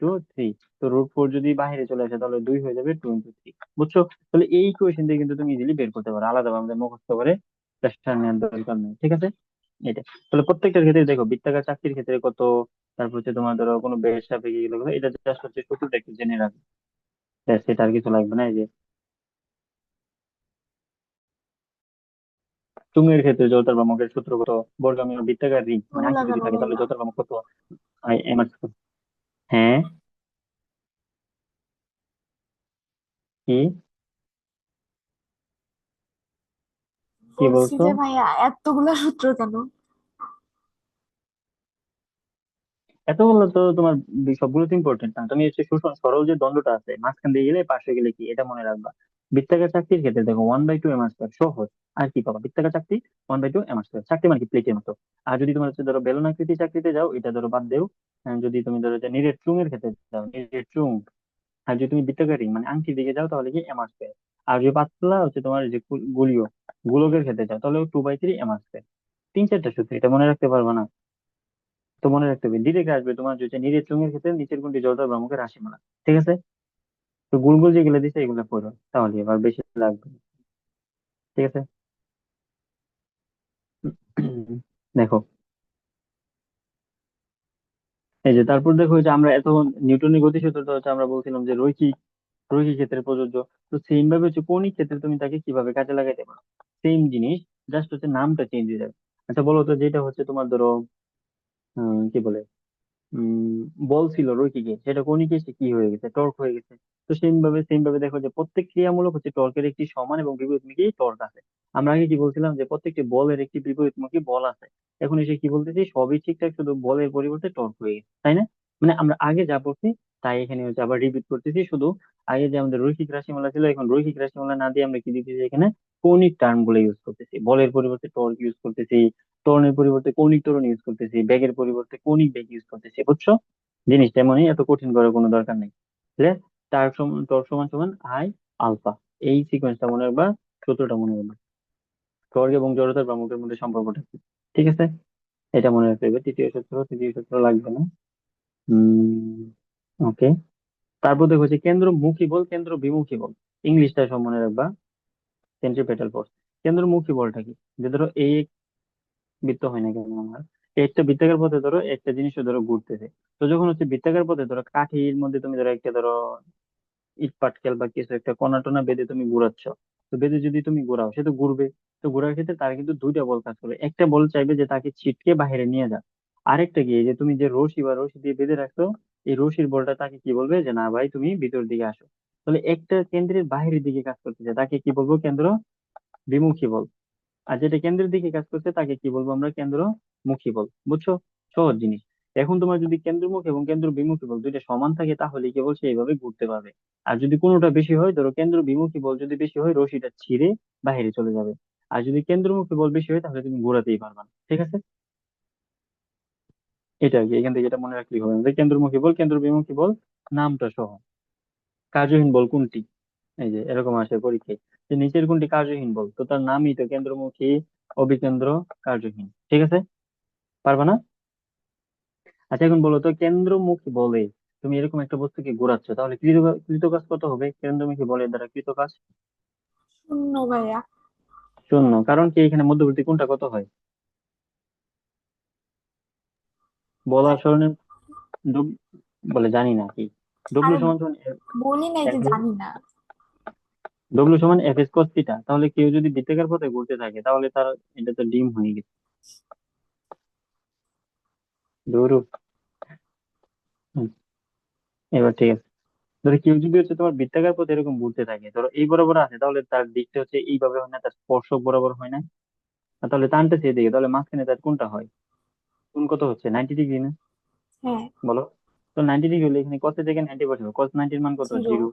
× 3। তো √4 যদি বাইরে চলে আসে তাহলে 2 হয়ে যাবে, 2 × 3। বুঝছো? তাহলে এই ইকুয়েশন দিয়ে কিন্তু তুমি ইজিলি বের করতে পারো, আলাদা আমাদের মুখস্থ করে চেষ্টা নেওয়ার দরকার নেই। ঠিক আছে, এটা তাহলে প্রত্যেকটার ক্ষেত্রে দেখো, বৃত্তাকার চাকতির ক্ষেত্রে কত, তারপর হচ্ছে তোমার ধরো কোনো বেশ সাপেক্ষে গেলে এটা জাস্ট হচ্ছে সূত্রটা একটু জেনে রাখবে, ব্যাস, সেটা আর কিছু লাগবে না। এই যে চুঙের ক্ষেত্রে জড়তার ভ্রামকের সূত্র কত? বর্গামী ও বৃত্তাকার রিং চুল মানে আংটি যদি লাগানো থাকে তাহলে ভাইয়া। জড়তার ভ্রামক কত? হ্যাঁ, কি কি বলছি বলছো? যে ভাইয়া এতগুলা সূত্র কেন? এত বললো তো তোমার সবগুলো তো ইম্পর্টেন্ট না। তুমি হচ্ছে শোষণ সরল যে দ্বন্দ্বটা আছে মাঝখান দিয়ে গেলে পাশে গেলে কি, এটা মনে রাখবা। বৃত্তাকার চাকতির ক্ষেত্রে দেখো 1/2 m² সহজ। আর কি পাবা? বৃত্তাকার চাকতি 1/2 m², চাকতি মানে কি প্লেটের মতো। আর যদি তোমার হচ্ছে ধরো বেলনাকৃতি চাকতিতে যাও, এটা ধরো বাদ দেও। যদি তুমি ধরো যে নিরেট চুঙের ক্ষেত্রে যাও, নিরেট চুং। আর যদি তুমি বৃত্তাকার ring মানে আংটির দিকে যাও তাহলে কি m²। আর যদি পাতলা হচ্ছে তোমার এই যে গোলীয় গোলকের ক্ষেত্রে যাও তাহলে 2/3 m²। 3-4টা সূত্র, এটা মনে রাখতে পারবা না? তো মনে রাখতে হবে, ডিরেক্ট আসবে তোমার যে নিরেট চুঙের ক্ষেত্রে নিচের কোনটি জড়তার ভ্রামকের রাশিমালা। ঠিক আছে, তো গুল গুল যেগুলো দিছে এগুলো পড়ো, তাহলে এবার বেশি লাগবে না। ঠিক আছে, দেখো এই যে তারপর দেখো, এই যে আমরা এত নিউটনের গতিসূত্রটা হচ্ছে আমরা বলছিলাম যে রৈখিক রৈখিক ক্ষেত্রে প্রযোজ্য। তো সেম ভাবে হচ্ছে কৌণিক ক্ষেত্রে তুমি তাকে কিভাবে কাজে লাগাইতে পারো, সেম জিনিস, জাস্ট হচ্ছে নামটা চেঞ্জ হয়ে যাবে। আচ্ছা বলো তো, যেটা হচ্ছে তোমার ধরো কি বলে, উম বল ছিল রৈখিকে, সেটা কণিকে এসে কি হয়ে গেছে, টর্ক হয়ে গেছে। তো সেম ভাবে দেখো যে প্রত্যেক ক্রিয়ামূলক হচ্ছে টর্কের একটি সমান এবং বিপরীতমুখী টর্ক আছে। আমরা আগে কি বলছিলাম যে প্রত্যেকটি বলের একটি বিপরীতমুখী বল আছে। এখন এসে কি বলতেছি, সবই ঠিকঠাক, শুধু বলের পরিবর্তে টর্ক হয়ে গেছে, তাই না? মানে আমরা আগে যা পড়ছি তাই এখানে হচ্ছে আবার রিপিট করতেছি। শুধু আগে যে আমাদের রৈখিক রাশিমালা ছিল, এখন রৈখিক রাশিমালা না দিয়ে আমরা কি দিতেছি এখানে, কৌণিক টার্ম গুলো ইউজ করতেছি। বলের পরিবর্তে টর্ক ইউজ করতেছি, ত্বরণের পরিবর্তে কৌণিক ত্বরণ ইউজ করতেছি, বেগের পরিবর্তে কৌণিক বেগ ইউজ করতেছি, বুঝছো? জিনিসটা এমনই, এত কঠিন করার কোনো দরকার নেই। তাহলে টর্ক সমান সমান আই আলফা, এই সিকোয়েন্সটা মনে রাখবা, সূত্রটা মনে রাখবা। টর্ক এবং জড়তার ভ্রামকের মধ্যে সম্পর্কটা কি, ঠিক আছে? এটা মনে রাখতে হবে। তৃতীয় সূত্র লাগবে না। ওকে। তারপর দেখো যে কেন্দ্রমুখী বল, কেন্দ্র বিমুখী বল, ইংলিশটা সব মনে রাখবা। Centripetal force. কেন্দ্রমুখী বলটা কি, যে ধরো এই বৃত্ত হয় না কেন আমার, একটা বৃত্তাকার পথে ধরো একটা জিনিস ধরো ঘুরতেছে। তো যখন হচ্ছে বৃত্তাকার পথে ধরো কাঠির মধ্যে তুমি ধরো একটা ধরো ইট পাটকেল বা কিছু একটা কণা টনা বেঁধে তুমি ঘুরাচ্ছ, তো বেঁধে যদি তুমি ঘোরাও সে তো ঘুরবে। তো ঘোরার ক্ষেত্রে তার কিন্তু দুইটা বল কাজ করবে, একটা বল চাইবে যে তাকে ছিটকে বাইরে নিয়ে যাক, আরেকটা কি, এই যে তুমি যে রশি বা রশি দিয়ে বেঁধে রাখছো, এই রশির বলটা তাকে কি বলবে, যে না ভাই তুমি ভিতর দিকে আসো। তাহলে একটা কেন্দ্রের বাইরের দিকে কাজ করতেছে, তাকে কি বলবো, কেন্দ্র বিমুখী বল। আর যেটা কেন্দ্রের দিকে কাজ করছে তাকে কি বলবো আমরা, কেন্দ্রমুখী বল। বুঝছো? সহজ জিনিস। এখন তোমার যদি কেন্দ্রমুখী এবং কেন্দ্র বিমুখী বল দুইটা সমান থাকে, তাহলে কি বলছে এইভাবে ঘুরতে পারবে। আর যদি কোনোটা বেশি হয়, ধরো কেন্দ্র বিমুখী বল যদি বেশি হয়, রশিটা ছিঁড়ে বাইরে চলে যাবে। আর যদি কেন্দ্রমুখী বল বেশি হয়, তাহলে তুমি ঘোরাতেই পারবা না, ঠিক আছে? এটা আর কি, এখান থেকে এটা মনে রাখলেই হবে আমাদের, কেন্দ্রমুখী বল, কেন্দ্র বিমুখী বল, নামটা সহ। কার্যহীন বল কোনটি, এই যে এরকম আসে পরীক্ষায়, যে নিচের কোনটি কার্যহীন বল, তো তার নামই তো কেন্দ্রমুখী অভিকেন্দ্র কার্যহীন, ঠিক আছে? পারবা না? আচ্ছা এখন বলো তো, কেন্দ্রমুখী বলে তুমি এরকম একটা বস্তুকে ঘোরাচ্ছ, তাহলে কৃত কাজ কত হবে কেন্দ্রমুখী বলের দ্বারা কৃত কাজ? শূন্য ভাইয়া। শূন্য। কারণ কি, এখানে মধ্যবর্তী কোণটা কত হয়, বল আর সরণের ডব- বলে জানি না কি, ডব্লিউ আরে সমান সমান বলি নাই যে এফ, জানি না। ডব্লিউ সমান এফ এস কস থিটা। তাহলে কেউ যদি বৃত্তাকার পথে ঘুরতে থাকে, তাহলে তার এটা তো ডিম হয়ে গেছে। ধরো এবার ঠিক আছে। ধরো কেউ যদি হচ্ছে তোমার বৃত্তাকার পথে এরকম ঘুরতে থাকে, ধরো এই বরাবর আছে, তাহলে তার দিকটা হচ্ছে এইভাবে হয় না, তার স্পর্শক বরাবর হয় না? আর তাহলে টানতেছে এদিকে, তাহলে মাঝখানে তার কোনটা হয়, কোন কত হচ্ছে, 90 ডিগ্রি না? হ্যাঁ। বলো। তো 90 ডিগ্রি হলে এখানে কত থেকে 90 বসাবো, কস 90-র মান কত, জিরো। 0।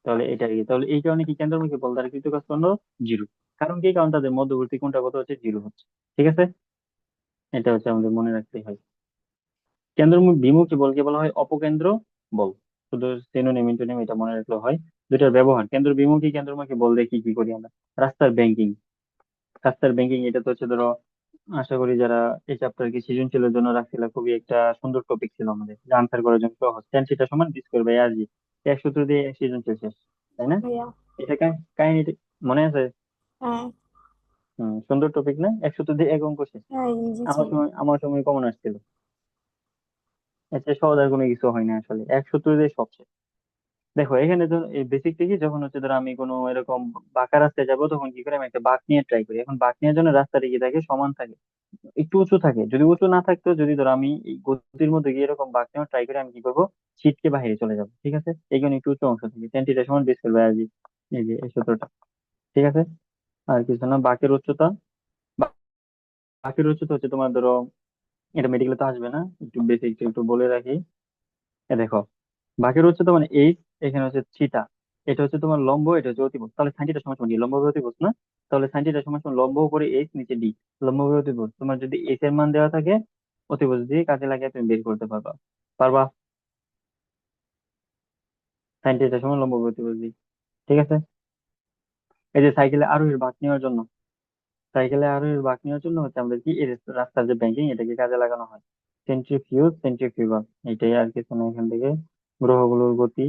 তাহলে এটা কি, তাহলে এই কারণে কি কেন্দ্রমুখী বল দ্বারা কৃত কাজ করলো 0। কারণ কি, কারণ তাদের মধ্যবর্তী কোণটা কত হচ্ছে, 0 হচ্ছে, ঠিক আছে? এটা হচ্ছে আমাদের মনে রাখতে হয়। বিমুখী বলকে বলা হয় অপকেন্দ্র বল। শুধু সিনোনিম ইন্টোনিম এটা মনে রাখলে হয়। দুইটার ব্যবহার, কেন্দ্র বিমুখী কেন্দ্রমুখী বল দেখি কি করি আমরা। রাস্তার ব্যাংকিং, এটা তো হচ্ছে ধরো, আশা করি যারা এই চ্যাপ্টার কি সৃজনশীলের জন্য রাখছিল, খুবই একটা সুন্দর টপিক ছিল আমাদের, আনসার করার জন্য সহজ, tan থিটা সমান বি স্কয়ার বাই আর জি, এক সূত্র দিয়ে এক সৃজনশীল শেষ, তাই না? ভাইয়া। এটা কাহিনী মনে আছে? হ্যাঁ। সুন্দর টপিক না, এক সূত্র দিয়ে এক অঙ্ক শেষ। হ্যাঁ ইজি আমার ছিল। সময় আমার সময় কমন আসছিল। এতে সহজ আর কোনো কিছু হয় না আসলে, এক সূত্র দিয়ে সব শেষ। দেখো এখানে ধর এই বেসিক থেকে যখন হচ্ছে ধরো আমি কোনো এরকম বাঁকা রাস্তায় যাবো, তখন কি করে আমি একটা বাঁক নিয়ে ট্রাই করি। এখন বাঁক নেওয়ার জন্য রাস্তাটা কি থাকে, সমান থাকে, একটু উঁচু থাকে। যদি উঁচু না থাকতো, যদি ধরো আমি এই গতির মধ্যে গিয়ে এরকম বাঁক নেওয়ার ট্রাই করি, আমি কি করবো, ছিটকে বাইরে চলে যাবো, ঠিক আছে? এই জন্য একটু উঁচু অংশ থাকে, tan থিটা সমান বেস করবে আজি, এই যে এই সূত্রটা, ঠিক আছে? আর কিছু না। বা- বাঁকের উচ্চতা হচ্ছে তোমার ধরো, এটা মেডিকেলে তো আসবে না, একটু বেসিক একটু বলে রাখি। দেখো, বাঁকের উচ্চতা মানে এইচ, এখানে হচ্ছে থিটা, এটা হচ্ছে তোমার লম্ব, এটা হচ্ছে অতিভুজ। তাহলে সাইন থিটা সমান সমান কি, লম্ব বাই অতিভুজ না? তাহলে সাইন থিটা সমান সমান লম্ব উপরে এইচ, নিচে ডি, লম্ব বাই অতিভুজ। তোমার যদি এইচ এর মান দেওয়া থাকে, অতিভুজ দিয়ে কাজে লাগিয়ে তুমি বের করতে পারবা। পারবা? সাইন থিটা সমান লম্ব বাই অতিভুজ দিয়ে, ঠিক আছে? এই যে সাইকেলে আরোহীর বাঁক নেওয়ার জন্য হচ্ছে আমাদের কি, এই রাস্তার যে ব্যাংকিং, এটাকে কাজে লাগানো হয়। সেন্ট্রিফিউগাল, এটাই আর কিছু না এখান থেকে। গ্রহগুলোর গতি,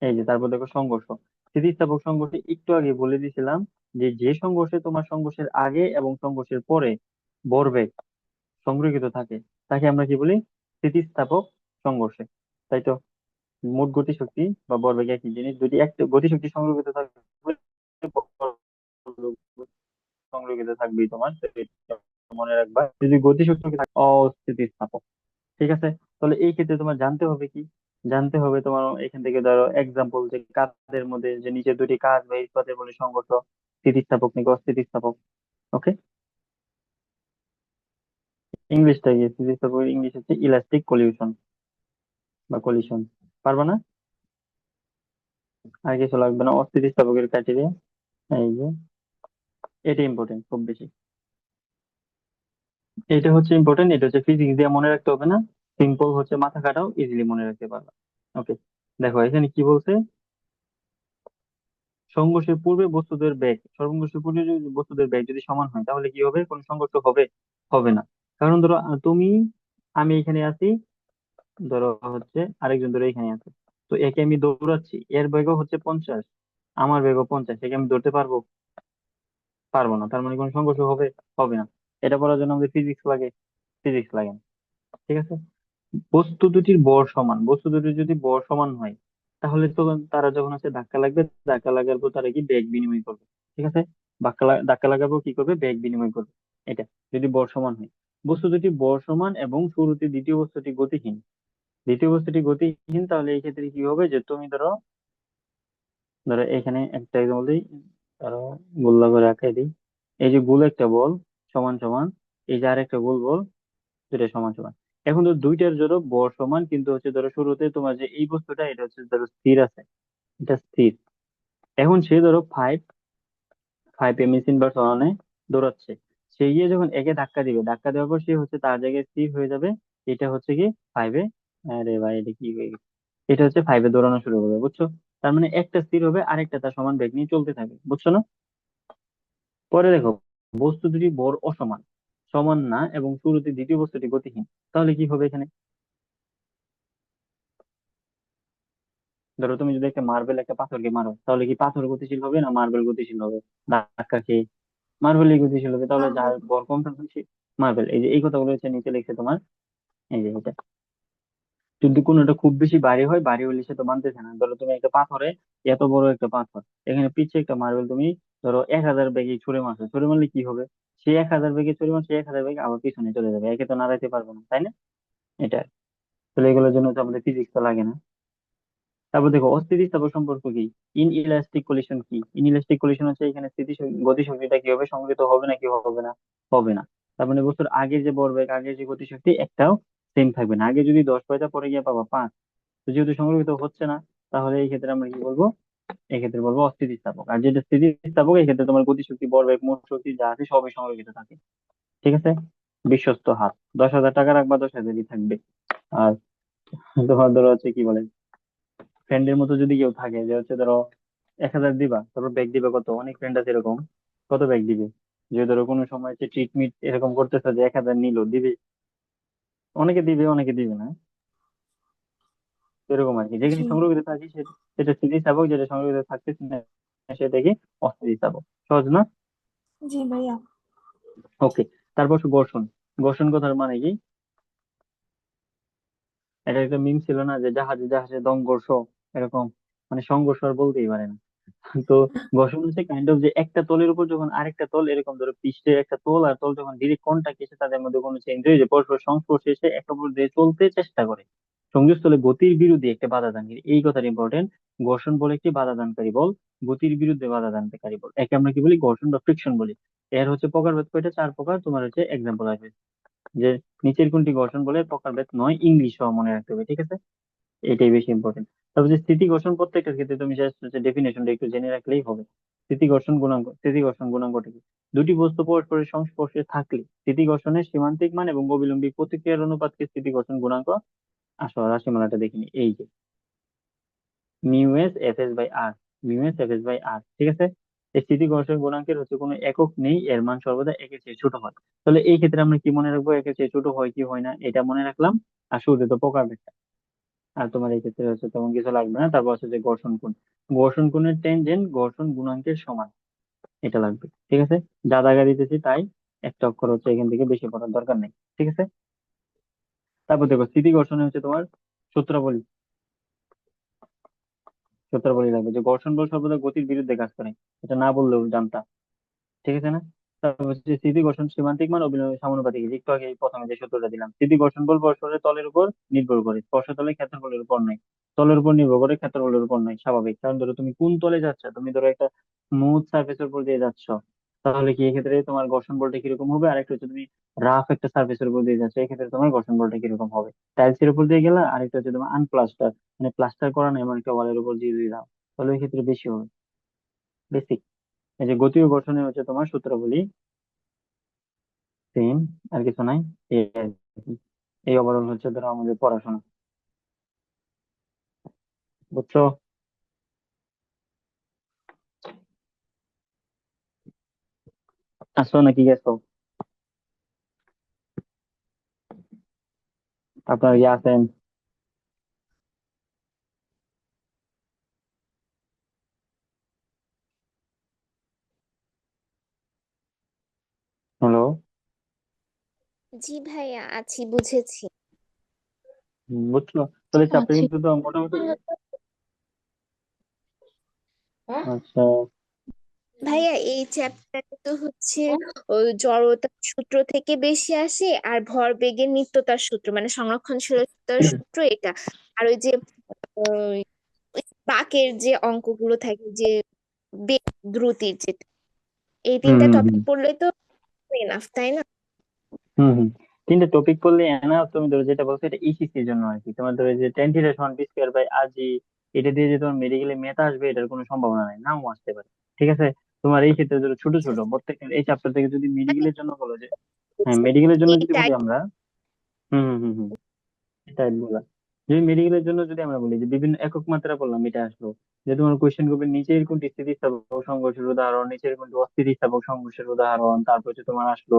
এই যে তারপর দেখো সংঘর্ষ, স্থিতিস্থাপক সংঘর্ষে একটু আগে বলে দিয়েছিলাম, যে যে সংঘর্ষে তোমার সংঘর্ষের আগে এবং সংঘর্ষের পরে ভরবেগ সংরক্ষিত থাকে, তাকে আমরা কি বলি, স্থিতিস্থাপক সংঘর্ষে, তাই তো? মোট গতিশক্তি বা ভরবেগ একই জিনিস, যদি একটা গতিশক্তি সংরক্ষিত থাকবে ভরবেগ সংরক্ষিত থাকবেই তোমার, তো এটা মনে রাখবা। যদি গতিশক্তি থাকে অস্থিতিস্থাপক। ঠিক আছে, তাহলে এই ক্ষেত্রে তোমার জানতে হবে কি, জানতে হবে তোমার এখান থেকে ধরো এক্সাম্পল, যে কাদের মধ্যে যে নিচে দুটি কাজ বা ইস্পাতের বলে সংঘর্ষ স্থিতিস্থাপক নাকি অস্থিতিস্থাপক। ওকে, ইংলিশটা কি স্থিতিস্থাপক, ইংলিশ হচ্ছে ইলাস্টিক কলিউশন বা কলিশন। পারবা না? আর কিছু লাগবে না, অস্থিতিস্থাপকের ক্রাইটেরিয়া এই যে, এটা ইম্পর্টেন্ট খুব বেশি, এটা হচ্ছে ইম্পর্টেন্ট, এটা হচ্ছে ফিজিক্স দিয়ে মনে রাখতে হবে না, সিম্পল হচ্ছে মাথা খাটাও, ইজিলি মনে রাখতে পারবা। ওকে, দেখো এখানে কি বলছে, সংঘর্ষের পূর্বে বস্তুদের বেগ, সংঘর্ষের পূর্বে যদি বস্তুদের বেগ যদি সমান হয় তাহলে কি হবে, কোন সংঘর্ষ হবে? হবে না। কারণ ধরো তুমি, আমি এখানে আছি, ধরো হচ্ছে আরেকজন ধরো এখানে আছে, তো একে আমি দৌড়াচ্ছি, এর বেগও হচ্ছে 50, আমার বেগও 50, একে আমি ধরতে পারবো? পারবো না। তার মানে কোন সংঘর্ষ হবে? হবে না। এটা বলার জন্য আমাদের ফিজিক্স লাগে? ফিজিক্স লাগে না। ঠিক আছে, বস্তু দুটির ভর সমান, বস্তু দুটির যদি ভর সমান হয় তাহলে তো তারা যখন হচ্ছে ধাক্কা লাগবে, ধাক্কা লাগার পর তারা কি বেগ বিনিময় করবে। ঠিক আছে, ধাক্কা লাগাবো কি করবে, বেগ বিনিময় করবে। এটা যদি ভর সমান হয়, বস্তু দুটি ভর সমান এবং শুরুতে দ্বিতীয় বস্তুটি গতিহীন, দ্বিতীয় বস্তুটি গতিহীন, তাহলে এই ক্ষেত্রে কি হবে, যে তুমি ধরো, ধরো এখানে একটা এক্সাম্পল দিই, ধরো গোল্লা করে আঁকাই দিই, এই যে গোল একটা বল সমান সমান, এই যে আরেকটা গোল বল, দুইটা সমান সমান। এখন তো দুইটার ধরো ভর সমান, কিন্তু হচ্ছে ধরো শুরুতে তোমার যে এই বস্তুটা, এটা হচ্ছে ধরো স্থির আছে, এটা স্থির। এখন সে ধরো ফাইভ ফাইভ এমএস ইনভার্স ওয়ানে দৌড়াচ্ছে, সে গিয়ে যখন একে ধাক্কা দিবে, ধাক্কা দেওয়ার পর সে হচ্ছে তার জায়গায় স্থির হয়ে যাবে, এটা হচ্ছে কি ফাইভে, আরে ভাই এটা কি হয়ে গেছে, এটা হচ্ছে ফাইভে দৌড়ানো শুরু করবে, বুঝছো? তার মানে একটা স্থির হবে, আরেকটা তার সমান বেগ নিয়ে চলতে থাকবে, বুঝছো না? পরে দেখো, বস্তু দুটি ভর অসমান, সমান না এবং শুরুতে দ্বিতীয় বস্তুটি গতিহীন, তাহলে কি হবে এখানে? ধরো তুমি যদি একটা মার্বেল একটা পাথরকে মারো, তাহলে কি পাথর গতিশীল হবে না মার্বেল গতিশীল হবে? ধাক্কা খেয়ে মার্বেলই গতিশীল হবে, তাহলে যার মার্বেল। ভর কম থাকবে সে মার্বেল। এই যে এই কথাগুলো হচ্ছে নিচে লিখছে তোমার, এই যে এটা, যদি কোনোটা খুব বেশি ভারী হয়, ভারী হলে সে তো মানতেছে না। ধরো তুমি একটা পাথরে, এত বড় একটা পাথর, এখানে পিছিয়ে একটা মার্বেল তুমি ধরো 1000 বেগে ছুড়ে মারছো, ছুড়ে মারলে কি হবে, সে 1000 বেগে ছুড়ে মারছে, 1000 বেগে আবার পিছনে চলে যাবে, একে তো নাড়াইতে পারবে না, তাই না? এটা, তাহলে এগুলোর জন্য তো আমাদের ফিজিক্স তো লাগে না। তারপর দেখো অস্থিতিস্থাপক সম্পর্ক কি, ইন ইলাস্টিক কলিশন কি, ইন ইলাস্টিক কলিশন হচ্ছে এখানে গতিশক্তিটা কি হবে, সংঘটিত হবে নাকি হবে না? হবে না। তার মানে বস্তুর আগের যে ভরবেগ, আগের যে গতিশক্তি একটাও সেম থাকবে না, আগে যদি 10 পয়সা পরে গিয়ে পাবা 5, তো যেহেতু সংরক্ষিত হচ্ছে না, তাহলে এই ক্ষেত্রে আমরা কি বলবো, এই ক্ষেত্রে বলবো অস্থিতিস্থাপক। আর যেটা স্থিতিস্থাপক, এই ক্ষেত্রে তোমার গতিশক্তি, ভরবেগ, মোট শক্তি যা আছে সবই সংরক্ষিত থাকে। ঠিক আছে, বিশ্বস্ত হাত, 10,000 টাকা রাখবা, 10,000ই থাকবে। আর তোমার ধরো হচ্ছে কি বলে, ফ্রেন্ডের মতো যদি কেউ থাকে, যে হচ্ছে ধরো 1,000 দিবা, তারপর ব্যাগ দিবে কত, অনেক ফ্রেন্ড আছে এরকম, কত ব্যাগ দিবে, যে ধরো কোনো সময় হচ্ছে ট্রিটমেন্ট এরকম করতেছে যে 1,000 নিল দিবে, অনেকে দিবে অনেকে দিবে না, এরকম আর কি। যেখানে জি। সংরক্ষিত থাকি সেটা স্থিতিস্থাপক, যেটা সংরক্ষিত থাকতেছে না সেটা কি অস্থিতিস্থাপক। সহজ না? জি ভাইয়া। ওকে, তারপর ঘর্ষণ, ঘর্ষণ কথার মানে কি, এটা একটা মিম ছিল না, যে জাহাজে জাহাজে দংঘর্ষ, এরকম, মানে সংঘর্ষ আর বলতেই পারে না। তো ঘর্ষণ হচ্ছে কাইন্ড অফ, যে একটা তলের উপর যখন আরেকটা তল, এরকম ধরো পৃষ্ঠে একটা তল আর তল যখন ডিরেক্ট কন্টাক্ট এসে তাদের মধ্যে কোনো চেঞ্জ হয়ে যায়, পরস্পর সংস্পর্শে এসে একে অপর দিয়ে চলতে চেষ্টা করে, সংযোগস্থলে গতির বিরুদ্ধে একটা বাধা দানকারী, এই কথাটা ইম্পর্টেন্ট। ঘর্ষণ বল একটি বাধা দানকারী বল, গতির বিরুদ্ধে বাধা দানকারী বল, একে আমরা কি বলি, ঘর্ষণ বা ফ্রিকশন বলি। এর হচ্ছে প্রকারভেদ কয়টা, 4 প্রকার, তোমার হচ্ছে এক্সাম্পল আসবে, যে নিচের কোনটি ঘর্ষণ বলে প্রকারভেদ নয়, ইংলিশ সহ মনে রাখতে হবে। ঠিক আছে, এটাই বেশি ইম্পর্টেন্ট। তারপর যে স্থিতি ঘর্ষণ, প্রত্যেকটার ক্ষেত্রে তুমি জাস্ট হচ্ছে ডেফিনেশনটা একটু জেনে রাখলেই হবে। স্থিতি ঘর্ষণ গুণাঙ্ক, স্থিতি ঘর্ষণ গুণাঙ্কটা কি, দুটি বস্তু পরস্পরের সংস্পর্শে থাকলে স্থিতি ঘর্ষণের সীমান্তিক মান এবং অবিলম্বী প্রতিক্রিয়ার অনুপাতকে স্থিতি ঘর্ষণ গুণাঙ্ক। আসো রাশিমালাটা দেখিনি, এই যে mu S F S by R, mu S F S by R. ঠিক আছে, এই স্থিতি ঘর্ষণ গুণাঙ্কের হচ্ছে কোনো একক নেই, এর মান সর্বদা একের চেয়ে ছোট হয়। তাহলে এই ক্ষেত্রে আমরা কি মনে রাখবো, একের চেয়ে ছোট হয় কি হয় না এটা মনে রাখলাম, আর শুরুতে তো প্রকারভেদ। আর তোমার এই ক্ষেত্রে হচ্ছে তেমন কিছু লাগবে না। তারপর হচ্ছে যে ঘর্ষণ কোণ, ঘর্ষণ কোণের টেনজেন্ট ঘর্ষণ গুণাঙ্কের সমান, এটা লাগবে। ঠিক আছে, যা দাগা দিতেছি তাই, একটা অক্ষর হচ্ছে এখান থেকে বেশি পড়ার দরকার নেই। ঠিক আছে, তারপর দেখো স্মৃতি ঘর্ষণে হচ্ছে তোমার সূত্রাবলী। সূত্রাবলী লাগবে যে ঘর্ষণ বল সর্বদা গতির বিরুদ্ধে কাজ করে, এটা না বললেও জানতা, ঠিক আছে না? তারপর হচ্ছে স্থিতি ঘর্ষণ সীমান্তিক মান অভিনয় সমানুপাতিক। এই যে একটু আগে প্রথমে যে সূত্রটা দিলাম, স্থিতি ঘর্ষণ বল পরস্পরের তলের উপর নির্ভর করে, স্পর্শতলের ক্ষেত্রফলের উপর নয়। তলের উপর নির্ভর করে, ক্ষেত্রফলের উপর নয়, স্বাভাবিক। কারণ ধরো তুমি কোন তলে যাচ্ছ, তুমি ধরো একটা স্মুথ সার্ফেসের উপর দিয়ে যাচ্ছ, তাহলে কি এক্ষেত্রে তোমার ঘর্ষণ বলটা কিরকম হবে? আরেকটা হচ্ছে তুমি রাফ একটা সার্ফেসের উপর দিয়ে যাচ্ছ, এক্ষেত্রে তোমার ঘর্ষণ বলটা কিরকম হবে? টাইলসের উপর দিয়ে গেলা, আরেকটা হচ্ছে তোমার আনপ্লাস্টার, মানে প্লাস্টার করা নেই এমন একটা ওয়ালের উপর দিয়ে দিয়ে দাও, তাহলে ওই ক্ষেত্রে বেশি হবে। বেসিক। এই যে গতি ও ঘর্ষণের হচ্ছে তোমার সূত্রাবলী সেম, আর কিছু নাই। এই আর কি। এই ওভারঅল হচ্ছে ধরো আমাদের পড়াশোনা, বুঝছো? আসো নাকি গেছো? আপনার ইয়ে আছেন? হ্যালো? জি ভাইয়া, আছি, বুঝেছি। বুঝছো? তাহলে চ্যাপ্টার আচ্ছা। কিন্তু তো মোটামুটি। আচ্ছা। ভাইয়া, এই চ্যাপ্টারে তো হচ্ছে ওই জড়তার সূত্র থেকে বেশি আসে, আর ভরবেগের নিত্যতার সূত্র মানে সংরক্ষণশীলতার সূত্র এটা। আর ওই যে ওই ওই বাঁকের যে অঙ্কগুলো থাকে, যে বেগ দ্রুতির যেটা, এই হম তিনটা হম হম টপিক পড়লেই তো এনাফ, তাই না? হম হম তিনটে টপিক পড়লে না, তুমি ধরো যেটা বলছো এটা ইসিসির জন্য আর কি। তোমার ধরো যে টেন থিটা সমান পি স্কয়ার বাই আর জি, এটা দিয়ে যে তোমার মেডিকেলে মেথ আসবে এটার কোনো সম্ভাবনা নাই, নাও আসতে পারে। ঠিক আছে? তোমার এই ক্ষেত্রে ধরো ছোট আচ্ছা ছোট আচ্ছা। প্রত্যেকটা এই চ্যাপ্টার থেকে যদি মানে মেডিকেলের জন্য বলো যে, হ্যাঁ হচ্ছে মেডিকেলের জন্য এই যদি বলি টাইপ। আমরা, হম এটাই বলা। যদি মেডিকেলের জন্য যদি আমরা বলি যে বিভিন্ন একক মাত্রা বললাম, এটা আসলো যে তোমার কোয়েশ্চেন করবে নিচের কোনটি স্থিতিস্থাপক সংঘর্ষের উদাহরণ, নিচের কোনটি অস্থিতিস্থাপক সংঘর্ষের উদাহরণ, তারপর হচ্ছে তোমার আসলো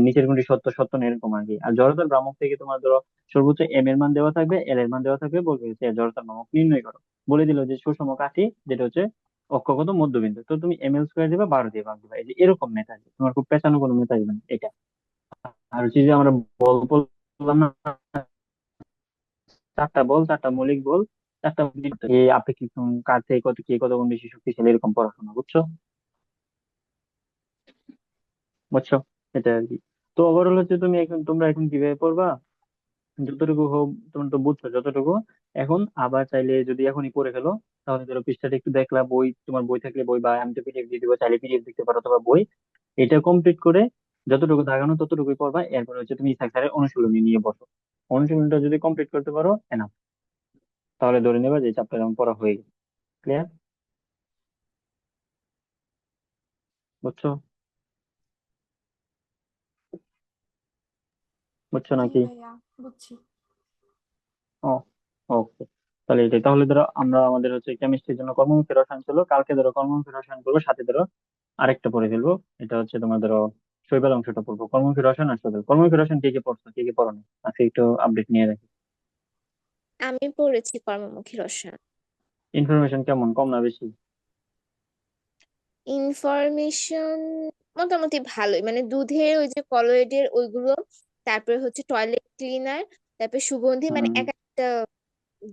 নিচের কোনটি সত্য সত্য না, এরকম আর কি। আর জড়তার ভ্রামক থেকে তোমার ধরো সর্বোচ্চ এম এর মান দেওয়া থাকবে, এল এর মান দেওয়া থাকবে, বলবে হচ্ছে জড়তার ভ্রামক নির্ণয় করো। বলে দিল যে সুষম কাঠি যেটা হচ্ছে অক্ষগত মধ্যবিন্দু, তো তুমি এম এল স্কোয়ার দিবা, 12 দিয়ে ভাগ দিবা। এই যে এরকম মেথড, তোমার খুব পেঁচানো কোনো মেথড না এটা। আর হচ্ছে যে আমরা বল বললাম না, চারটা বল, চারটা মৌলিক বল, চারটা এই আপেক্ষিক কার থেকে কত কে কত গুণ বেশি শক্তিশালী, এরকম পড়াশোনা, বুঝছো? বুঝছো? এটা আর কি। তো ওভারঅল হচ্ছে তুমি এখন, তোমরা এখন কিভাবে পড়বা যতটুকু হোক, তোমরা তো বুঝছো যতটুকু। এখন আবার চাইলে যদি এখনই পড়ে ফেলো, তাহলে ধরো পৃষ্ঠাটা একটু দেখলা, বই তোমার বই থাকলে বই, বা আমি তো পিডিএফ দিয়ে দিবো, চাইলে পিডিএফ দেখতে পারো অথবা বই। এটা কমপ্লিট করে যতটুকু দাগানো ততটুকুই পড়বা। এরপর হচ্ছে তুমি ইসাক স্যারের অনুশীলনী নিয়ে বসো। অনুশীলনটা যদি কমপ্লিট করতে পারো এনাফ, তাহলে ধরে নেবা যে চ্যাপ্টার আমার পড়া হয়ে গেছে। ক্লিয়ার? বুঝছো? বুঝছো জি নাকি? ভাইয়া, বুঝছি। ও, ওকে। তাহলে এটাই, তাহলে ধরো আমরা আমাদের হচ্ছে কেমিস্ট্রির জন্য কর্মমুখী রসায়ন ছিল, কালকে ধরো কর্মমুখী রসায়ন করবো, সাথে ধরো আরেকটা পড়ে ফেলবো। এটা হচ্ছে তোমার ধরো শৈবাল অংশটা পড়বো, কর্মমুখী রসায়ন আর শৈবাল। কর্মমুখী রসায়ন কে কে পড়ছো, কে কে পড়ো না, আজকে একটু আপডেট নিয়ে রাখি। আমি পড়েছি কর্মমুখী রসায়ন। ইনফরমেশন কেমন, কম না বেশি? ইনফরমেশন মোটামুটি ভালোই, মানে দুধের ওই যে কলোয়েডের ওইগুলো, তারপরে হচ্ছে টয়লেট ক্লিনার, তারপরে সুগন্ধি, মানে হুম এক একটা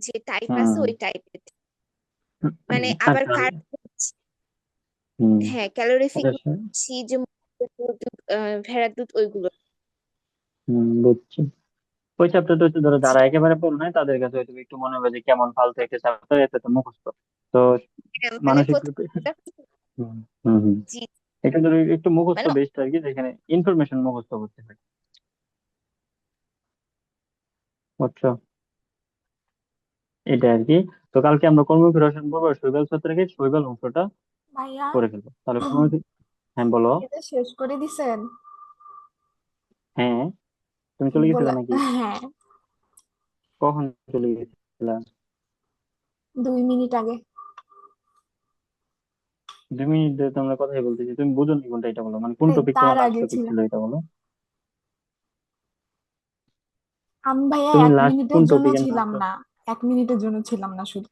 যে টাইপ আছে হুম ওই টাইপের, মানে আবার আচ্ছা। কার, হুম হ্যাঁ ক্যালোরিফিক, আচ্ছা। যে দুধ, ভেড়ার দুধ ওইগুলো। বুঝছি। ওই চ্যাপ্টারটা হচ্ছে ধরো যারা একেবারে পড়ো নাই তাদের কাছে হয়তো একটু মনে হবে যে কেমন ফালতু একটা চ্যাপ্টার, এতে তো মুখস্থ। তো হ্যাঁ, মানে মানসিক প্রথম, হুম হুম জি, এটা ধরো একটু মুখস্থ মানে বেসড আর কি, যেখানে ইনফরমেশন মুখস্থ করতে হয়, বুঝছো? এটা আর কি। তো কালকে আমরা কর্মমুখী রসায়ন পড়বো, শৈবাল ছত্রাকের শৈবাল অংশটা ভাইয়া, করে ফেলবো। তাহলে কর্মমুখী, হ্যাঁ বলো। এটা শেষ করে দিছেন? হ্যাঁ, তুমি চলে গেছিলে বলে নাকি? হ্যাঁ, কখন চলে গেছিলা? 2 মিনিট আগে। 2 মিনিট ধরে তো আমরা কথাই বলতেছি, তুমি বুঝো নি কোনটা, এটা বলো, মানে কোন এই টপিক তার তোমার লাস্ট আগে টপিক ছিল। ছিল এটা বলো। আমি ভাইয়া তুমি এক লাস্ট কোন মিনিটের জন্য টপিকে ছিলাম নামছো? না। 1 মিনিটের জন্য ছিলাম না শুধু।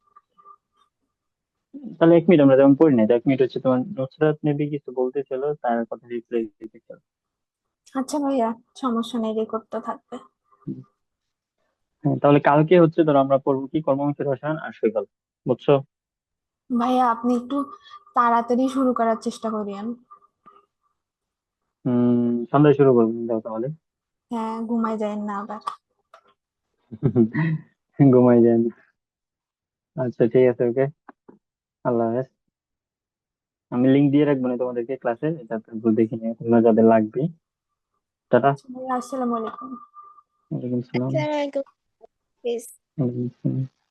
তাহলে 1 মিনিট আমরা যেমন পড়ি না, 1 মিনিট হচ্ছে তোমার নুসরাত নেবি কিছু বলতেছিল, তার কথা রিপ্লাই দিতে। আচ্ছা ভাইয়া, সমস্যা নেই, রেকর্ড তো থাকবে। হ্যাঁ, তাহলে কালকে হচ্ছে ধরো আমরা পড়বো কি কর্মক্ষেত্রে রসায়ন আর শৈবাল, বুঝছো? ভাইয়া আপনি একটু তাড়াতাড়ি শুরু করার চেষ্টা করিয়েন। সন্ধ্যায় শুরু করবো দাও তাহলে। হ্যাঁ, ঘুমাই যায় না আবার। ঘুমাই যান। আচ্ছা ঠিক আছে, ওকে, আল্লাহ হাফেজ। আমি লিংক দিয়ে রাখবো না তোমাদেরকে ক্লাসে, এটা তারপর দেখে নিও তোমরা যাদের লাগবে। টাটা। আচ্ছা ভাইয়া, আসসালামু আলাইকুম। ওয়ালাইকুম সালাম। আসসালামু আলাইকুম। ওয়ালাইকুম আসসালাম।